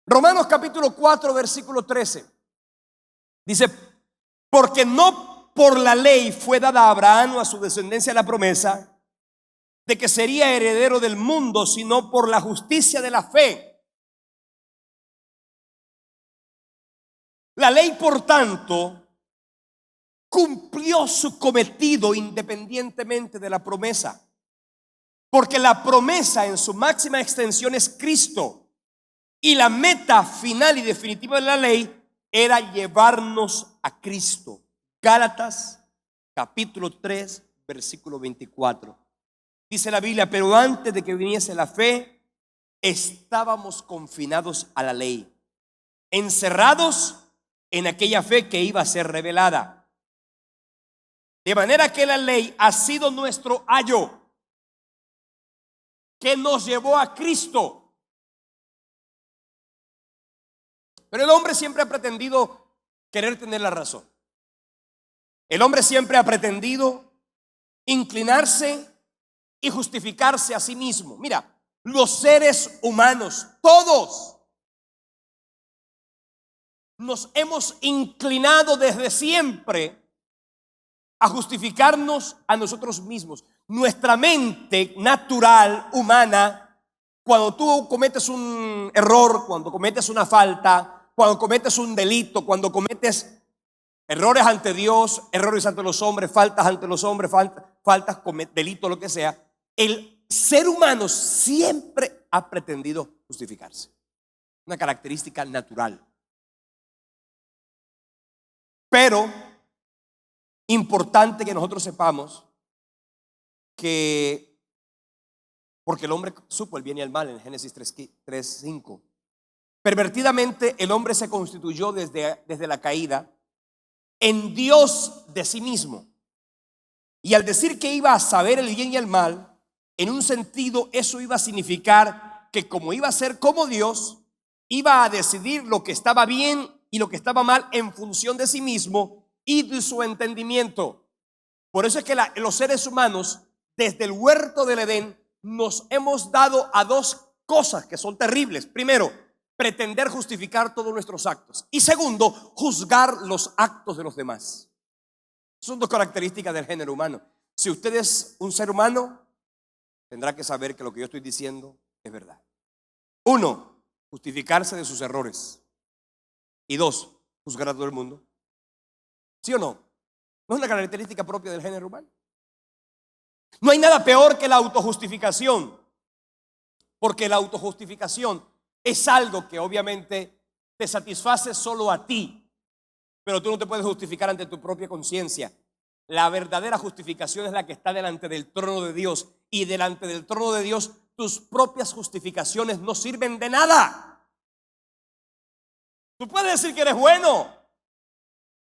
Speaker 1: Romanos capítulo 4, versículo 13. Dice, porque no por la ley fue dada a Abraham o a su descendencia la promesa de que sería heredero del mundo, sino por la justicia de la fe. La ley, por tanto, cumplió su cometido independientemente de la promesa, porque la promesa en su máxima extensión es Cristo, y la meta final y definitiva de la ley era llevarnos a Cristo. Gálatas capítulo 3, versículo 24. Dice la Biblia, pero antes de que viniese la fe, estábamos confinados a la ley, encerrados en aquella fe que iba a ser revelada. De manera que la ley ha sido nuestro ayo que nos llevó a Cristo. Pero el hombre siempre ha pretendido querer tener la razón. El hombre siempre ha pretendido inclinarse y justificarse a sí mismo. Mira, los seres humanos, todos, nos hemos inclinado desde siempre a justificarnos a nosotros mismos. Nuestra mente natural, humana, cuando tú cometes un error, cuando cometes una falta, cuando cometes un delito, cuando cometes errores ante Dios, errores ante los hombres, faltas ante los hombres, faltas, delito, lo que sea, el ser humano siempre ha pretendido justificarse. Una característica natural. Pero importante que nosotros sepamos que, porque el hombre supo el bien y el mal en Génesis 3:5, pervertidamente el hombre se constituyó desde la caída en Dios de sí mismo. Y al decir que iba a saber el bien y el mal, en un sentido eso iba a significar que como iba a ser como Dios, iba a decidir lo que estaba bien y lo que estaba mal en función de sí mismo y de su entendimiento. Por eso es que los seres humanos, desde el huerto del Edén, nos hemos dado a dos cosas que son terribles. Primero, pretender justificar todos nuestros actos. Y segundo, juzgar los actos de los demás. Son dos características del género humano. Si usted es un ser humano, tendrá que saber que lo que yo estoy diciendo es verdad. Uno, justificarse de sus errores. Y dos, juzgar a todo el mundo. ¿Sí o no? ¿No es una característica propia del género humano? No hay nada peor que la autojustificación, porque la autojustificación es algo que obviamente te satisface solo a ti, pero tú no te puedes justificar ante tu propia conciencia. La verdadera justificación es la que está delante del trono de Dios, y delante del trono de Dios tus propias justificaciones no sirven de nada. Tú puedes decir que eres bueno,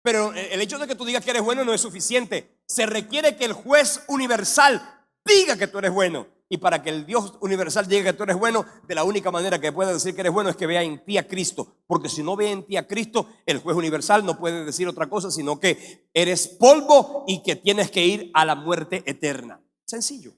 Speaker 1: pero el hecho de que tú digas que eres bueno no es suficiente. Se requiere que el juez universal diga que tú eres bueno. Y para que el Dios universal diga que tú eres bueno, de la única manera que puede decir que eres bueno es que vea en ti a Cristo. Porque si no ve en ti a Cristo, el juez universal no puede decir otra cosa, sino que eres polvo y que tienes que ir a la muerte eterna. Sencillo.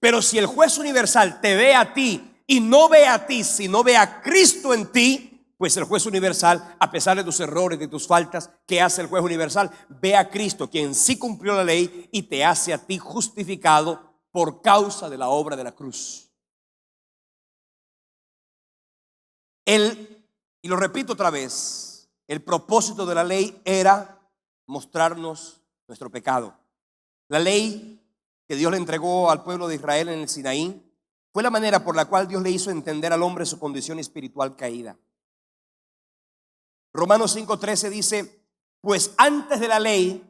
Speaker 1: Pero si el juez universal te ve a ti y no ve a ti, sino ve a Cristo en ti, pues el juez universal, a pesar de tus errores, de tus faltas, ¿qué hace el juez universal? Ve a Cristo, quien sí cumplió la ley, y te hace a ti justificado por causa de la obra de la cruz. Y lo repito otra vez, el propósito de la ley era mostrarnos nuestro pecado. La ley que Dios le entregó al pueblo de Israel en el Sinaí fue la manera por la cual Dios le hizo entender al hombre su condición espiritual caída. Romanos 5:13 dice, pues antes de la ley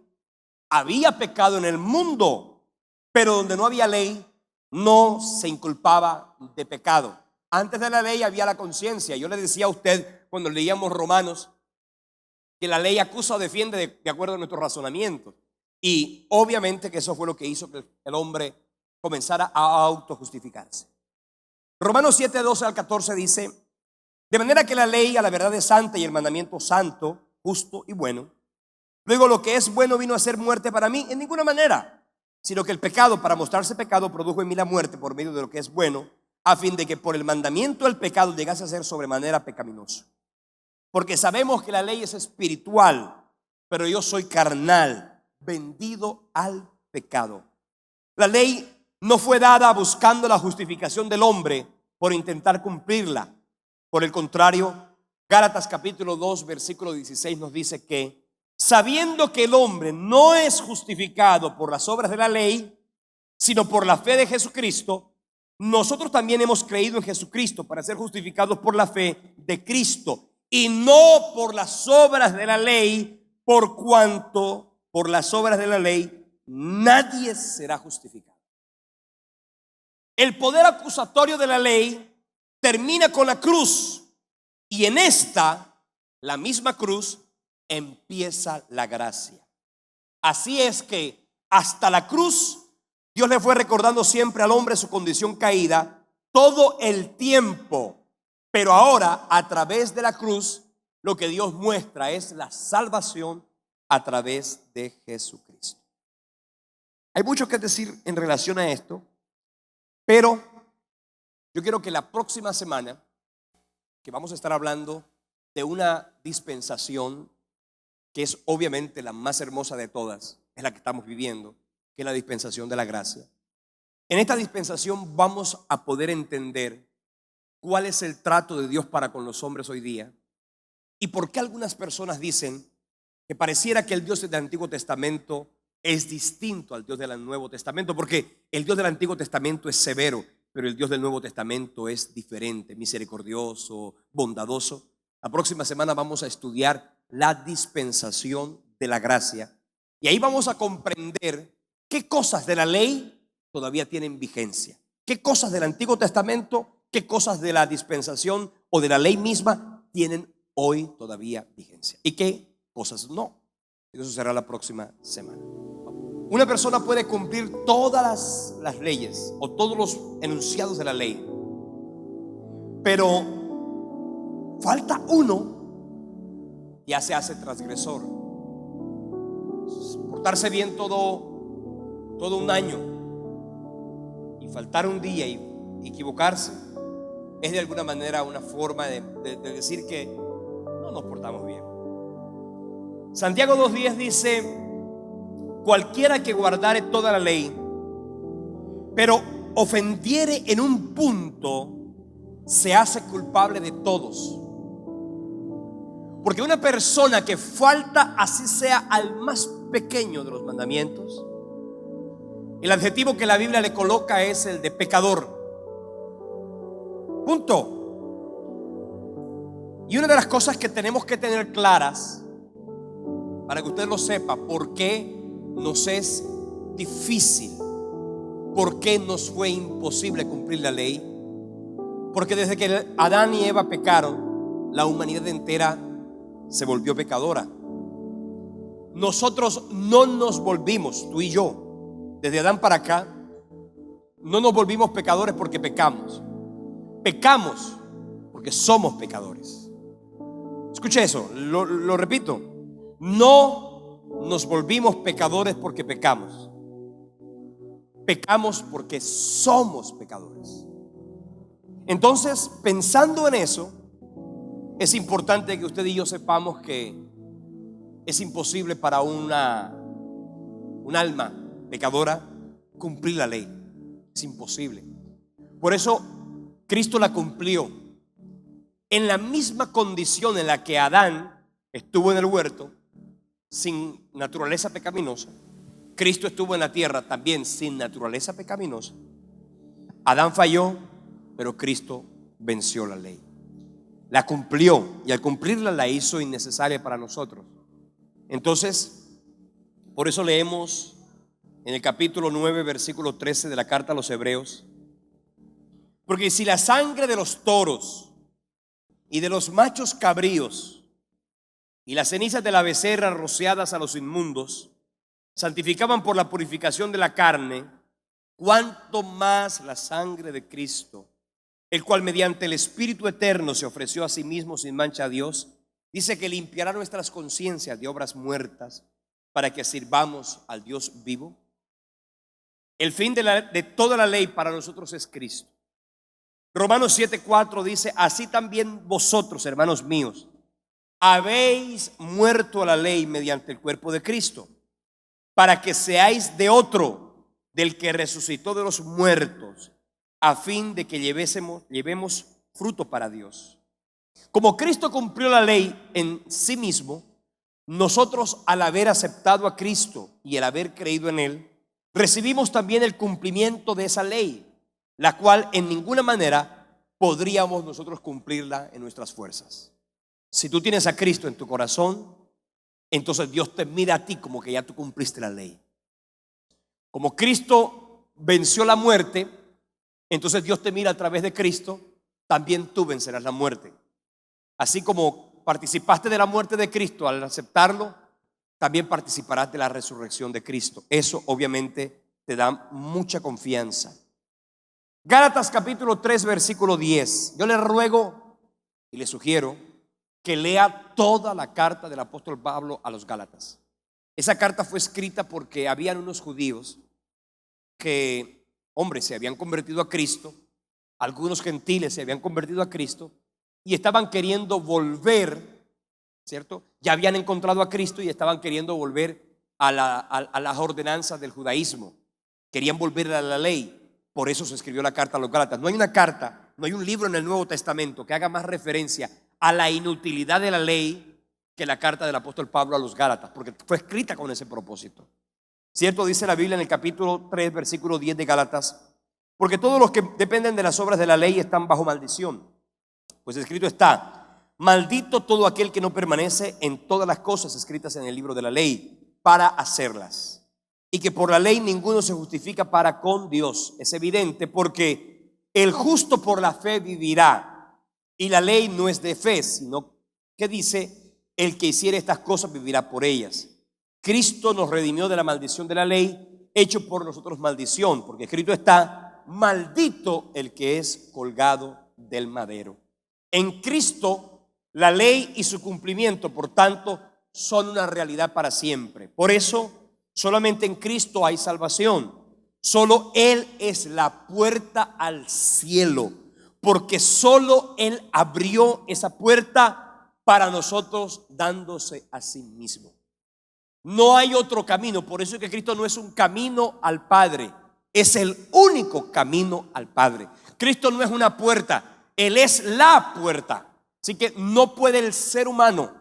Speaker 1: había pecado en el mundo, pero donde no había ley no se inculpaba de pecado. Antes de la ley había la conciencia. Yo le decía a usted cuando leíamos Romanos que la ley acusa o defiende de acuerdo a nuestros razonamientos. Y obviamente que eso fue lo que hizo que el hombre comenzara a autojustificarse. Romanos 7, 12 al 14 dice: de manera que la ley a la verdad es santa y el mandamiento santo, justo y bueno. Luego lo que es bueno vino a ser muerte para mí en ninguna manera, sino que el pecado, para mostrarse pecado, produjo en mí la muerte por medio de lo que es bueno, a fin de que por el mandamiento el pecado llegase a ser sobremanera pecaminoso. Porque sabemos que la ley es espiritual, pero yo soy carnal, vendido al pecado. La ley no fue dada buscando la justificación del hombre por intentar cumplirla. Por el contrario, Gálatas capítulo 2 versículo 16 nos dice que sabiendo que el hombre no es justificado por las obras de la ley, sino por la fe de Jesucristo, nosotros también hemos creído en Jesucristo para ser justificados por la fe de Cristo y no por las obras de la ley, por cuanto por las obras de la ley nadie será justificado. El poder acusatorio de la ley termina con la cruz y en esta, la misma cruz, empieza la gracia. Así es que hasta la cruz Dios le fue recordando siempre al hombre su condición caída todo el tiempo. Pero ahora, a través de la cruz, lo que Dios muestra es la salvación a través de Jesucristo. Hay mucho que decir en relación a esto, pero yo quiero que la próxima semana, que vamos a estar hablando de una dispensación que es obviamente la más hermosa de todas, es la que estamos viviendo, que es la dispensación de la gracia. En esta dispensación vamos a poder entender cuál es el trato de Dios para con los hombres hoy día y por qué algunas personas dicen que pareciera que el Dios del Antiguo Testamento es distinto al Dios del Nuevo Testamento, porque el Dios del Antiguo Testamento es severo, pero el Dios del Nuevo Testamento es diferente, misericordioso, bondadoso. La próxima semana vamos a estudiar la dispensación de la gracia y ahí vamos a comprender qué cosas de la ley todavía tienen vigencia, qué cosas del Antiguo Testamento, qué cosas de la dispensación o de la ley misma tienen hoy todavía vigencia y qué cosas no. Eso será la próxima semana. Una persona puede cumplir todas las leyes o todos los enunciados de la ley, pero falta uno, ya se hace transgresor. Portarse bien todo un año y faltar un día y equivocarse es de alguna manera una forma de decir que no nos portamos bien. Santiago 2:10 dice: cualquiera que guardare toda la ley, pero ofendiere en un punto, se hace culpable de todos. Porque una persona que falta, así sea al más pequeño de los mandamientos, el adjetivo que la Biblia le coloca es el de pecador. Punto. Y una de las cosas que tenemos que tener claras, para que usted lo sepa, por qué nos es difícil, por qué nos fue imposible cumplir la ley, porque desde que Adán y Eva pecaron, la humanidad entera se volvió pecadora. Nosotros no nos volvimos, tú y yo, desde Adán para acá, no nos volvimos pecadores porque pecamos. Pecamos porque somos pecadores. Escuche eso, lo repito. No nos volvimos pecadores porque pecamos. Pecamos porque somos pecadores. Entonces, pensando en eso, es importante que usted y yo sepamos que es imposible para un alma pecadora cumplir la ley. Es imposible. Por eso Cristo la cumplió en la misma condición en la que Adán estuvo en el huerto sin naturaleza pecaminosa. Cristo estuvo en la tierra también sin naturaleza pecaminosa. Adán falló, pero Cristo venció la ley. La cumplió y al cumplirla la hizo innecesaria para nosotros. Entonces, por eso leemos en el capítulo 9, versículo 13 de la carta a los Hebreos: porque si la sangre de los toros y de los machos cabríos y las cenizas de la becerra rociadas a los inmundos santificaban por la purificación de la carne, cuanto más la sangre de Cristo, el cual mediante el Espíritu eterno se ofreció a sí mismo sin mancha a Dios, dice que limpiará nuestras conciencias de obras muertas para que sirvamos al Dios vivo. El fin de toda la ley para nosotros es Cristo. Romanos 7:4 dice: así también vosotros, hermanos míos, habéis muerto a la ley mediante el cuerpo de Cristo, para que seáis de otro, del que resucitó de los muertos, a fin de que llevemos fruto para Dios. Como Cristo cumplió la ley en sí mismo, nosotros, al haber aceptado a Cristo y el haber creído en Él, recibimos también el cumplimiento de esa ley, la cual en ninguna manera podríamos nosotros cumplirla en nuestras fuerzas. Si tú tienes a Cristo en tu corazón, entonces Dios te mira a ti como que ya tú cumpliste la ley. Como Cristo venció la muerte, entonces Dios te mira a través de Cristo, también tú vencerás la muerte. Así como participaste de la muerte de Cristo al aceptarlo, también participarás de la resurrección de Cristo. Eso obviamente te da mucha confianza. Gálatas capítulo 3 versículo 10. Yo le ruego y le sugiero que lea toda la carta del apóstol Pablo a los Gálatas. Esa carta fue escrita porque habían unos judíos que, hombre, se habían convertido a Cristo, algunos gentiles se habían convertido a Cristo y estaban queriendo volver, ¿cierto? Ya habían encontrado a Cristo y estaban queriendo volver a las ordenanzas del judaísmo. Querían volver a la ley. Por eso se escribió la carta a los Gálatas. No hay una carta, no hay un libro en el Nuevo Testamento que haga más referencia a la inutilidad de la ley que la carta del apóstol Pablo a los Gálatas, porque fue escrita con ese propósito. Cierto, dice la Biblia en el capítulo 3 versículo 10 de Gálatas: porque todos los que dependen de las obras de la ley están bajo maldición. Pues escrito está: maldito todo aquel que no permanece en todas las cosas escritas en el libro de la ley para hacerlas. Y que por la ley ninguno se justifica para con Dios. Es evidente, porque el justo por la fe vivirá. Y la ley no es de fe, sino que dice: el que hiciere estas cosas vivirá por ellas. Cristo nos redimió de la maldición de la ley, hecho por nosotros maldición, porque escrito está: maldito el que es colgado del madero. En Cristo la ley y su cumplimiento, por tanto, son una realidad para siempre. Por eso solamente en Cristo hay salvación. Solo Él es la puerta al cielo, porque solo Él abrió esa puerta para nosotros, dándose a sí mismo. No hay otro camino. Por eso es que Cristo no es un camino al Padre, es el único camino al Padre. Cristo no es una puerta, Él es la puerta. Así que no puede el ser humano,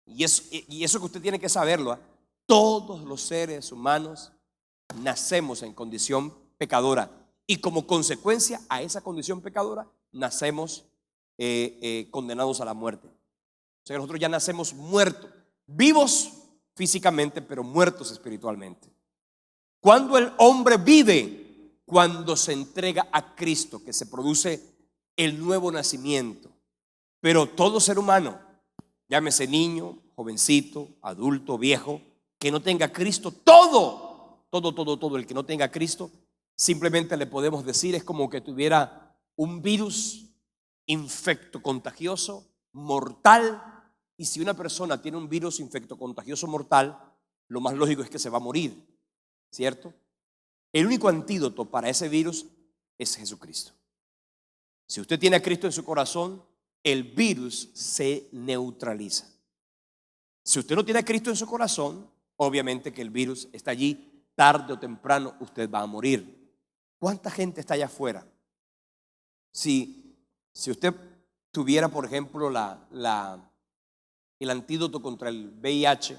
Speaker 1: y eso que usted tiene que saberlo, todos los seres humanos nacemos en condición pecadora, y como consecuencia a esa condición pecadora nacemos condenados a la muerte. O sea, nosotros ya nacemos muertos, vivos físicamente, pero muertos espiritualmente. Cuando el hombre vive, cuando se entrega a Cristo, que se produce el nuevo nacimiento. Pero todo ser humano, llámese niño, jovencito, adulto, viejo, que no tenga a Cristo, todo el que no tenga a Cristo, simplemente le podemos decir, es como que tuviera un virus infecto contagioso, mortal. Y si una persona tiene un virus infecto contagioso mortal, lo más lógico es que se va a morir, ¿cierto? El único antídoto para ese virus es Jesucristo. Si usted tiene a Cristo en su corazón, el virus se neutraliza. Si usted no tiene a Cristo en su corazón, obviamente que el virus está allí, tarde o temprano usted va a morir. ¿Cuánta gente está allá afuera? Si usted tuviera, por ejemplo, el antídoto contra el VIH,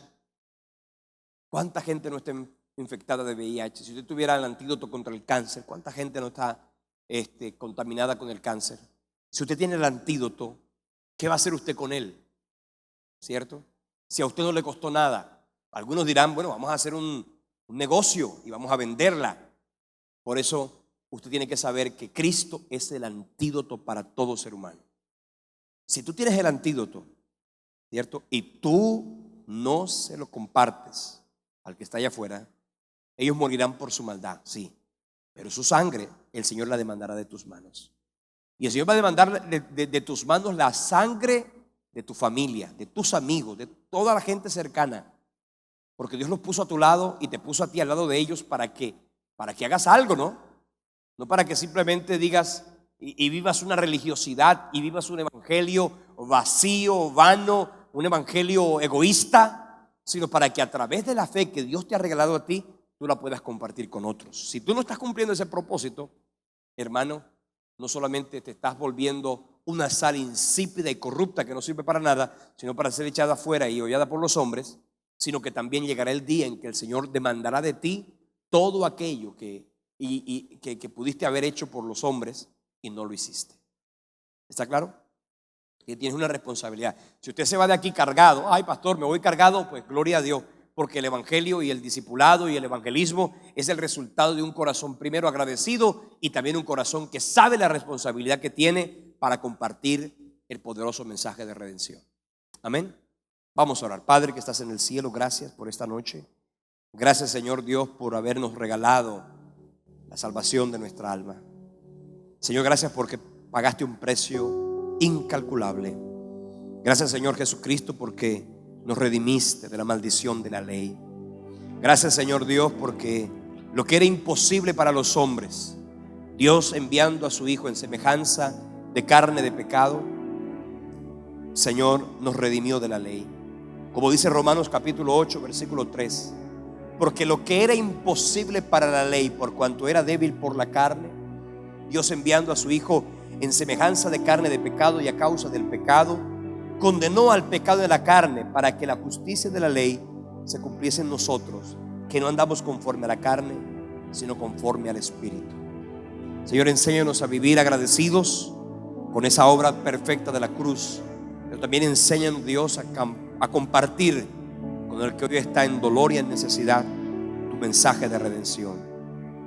Speaker 1: ¿cuánta gente no está infectada de VIH? Si usted tuviera el antídoto contra el cáncer, ¿cuánta gente no está contaminada con el cáncer? Si usted tiene el antídoto, ¿qué va a hacer usted con él? ¿Cierto? Si a usted no le costó nada, algunos dirán, bueno, vamos a hacer un negocio y vamos a venderla. Por eso usted tiene que saber que Cristo es el antídoto para todo ser humano. Si tú tienes el antídoto ¿cierto? Y tú no se lo compartes al que está allá afuera, ellos morirán por su maldad, sí, pero su sangre el Señor la demandará de tus manos. Y el Señor va a demandar de tus manos la sangre de tu familia, de tus amigos, de toda la gente cercana, porque Dios los puso a tu lado y te puso a ti al lado de ellos para que hagas algo, ¿no? No para que simplemente digas y vivas una religiosidad y vivas un evangelio vacío, vano, un evangelio egoísta, sino para que a través de la fe que Dios te ha regalado a ti, tú la puedas compartir con otros. Si tú no estás cumpliendo ese propósito, hermano, no solamente te estás volviendo una sal insípida y corrupta que no sirve para nada, sino para ser echada afuera y hollada por los hombres, sino que también llegará el día en que el Señor demandará de ti todo aquello que pudiste haber hecho por los hombres y no lo hiciste. ¿Está claro? Que tienes una responsabilidad. Si usted se va de aquí cargado, ay pastor, me voy cargado, pues gloria a Dios, porque el evangelio y el discipulado y el evangelismo es el resultado de un corazón primero agradecido y también un corazón que sabe la responsabilidad que tiene para compartir el poderoso mensaje de redención. Amén. Vamos a orar. Padre que estás en el cielo, gracias por esta noche. Gracias, Señor Dios, por habernos regalado la salvación de nuestra alma. Señor, gracias porque pagaste un precio incalculable. Gracias, Señor Jesucristo, porque nos redimiste de la maldición de la ley. Gracias, Señor Dios, porque lo que era imposible para los hombres, Dios enviando a su Hijo en semejanza de carne de pecado, Señor, nos redimió de la ley. Como dice Romanos capítulo 8, versículo 3, porque lo que era imposible para la ley, por cuanto era débil por la carne, Dios enviando a su Hijo en semejanza de carne de pecado y a causa del pecado, condenó al pecado de la carne para que la justicia de la ley se cumpliese en nosotros, que no andamos conforme a la carne, sino conforme al Espíritu. Señor, enséñanos a vivir agradecidos con esa obra perfecta de la cruz, pero también enséñanos, Dios, a compartir con el que hoy está en dolor y en necesidad tu mensaje de redención.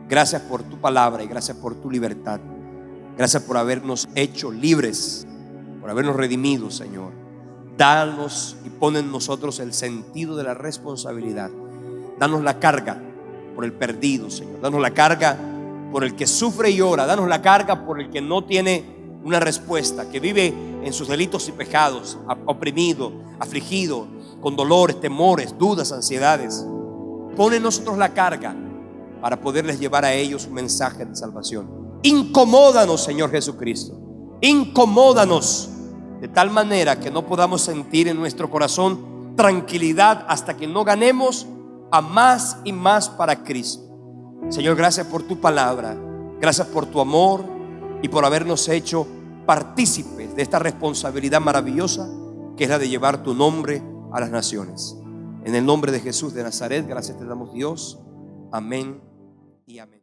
Speaker 1: Gracias por tu palabra y gracias por tu libertad. Gracias por habernos hecho libres, por habernos redimido, Señor. Danos y pon en nosotros el sentido de la responsabilidad. Danos la carga por el perdido, Señor. Danos la carga por el que sufre y llora. Danos la carga por el que no tiene una respuesta, que vive en sus delitos y pecados, oprimido, afligido, con dolores, temores, dudas, ansiedades. Pon en nosotros la carga para poderles llevar a ellos un mensaje de salvación. Incomódanos, Señor Jesucristo. Incomódanos de tal manera que no podamos sentir en nuestro corazón tranquilidad hasta que no ganemos a más y más para Cristo. Señor, gracias por tu palabra, gracias por tu amor y por habernos hecho partícipes de esta responsabilidad maravillosa que es la de llevar tu nombre a las naciones. En el nombre de Jesús de Nazaret, gracias te damos, Dios. Amén y amén.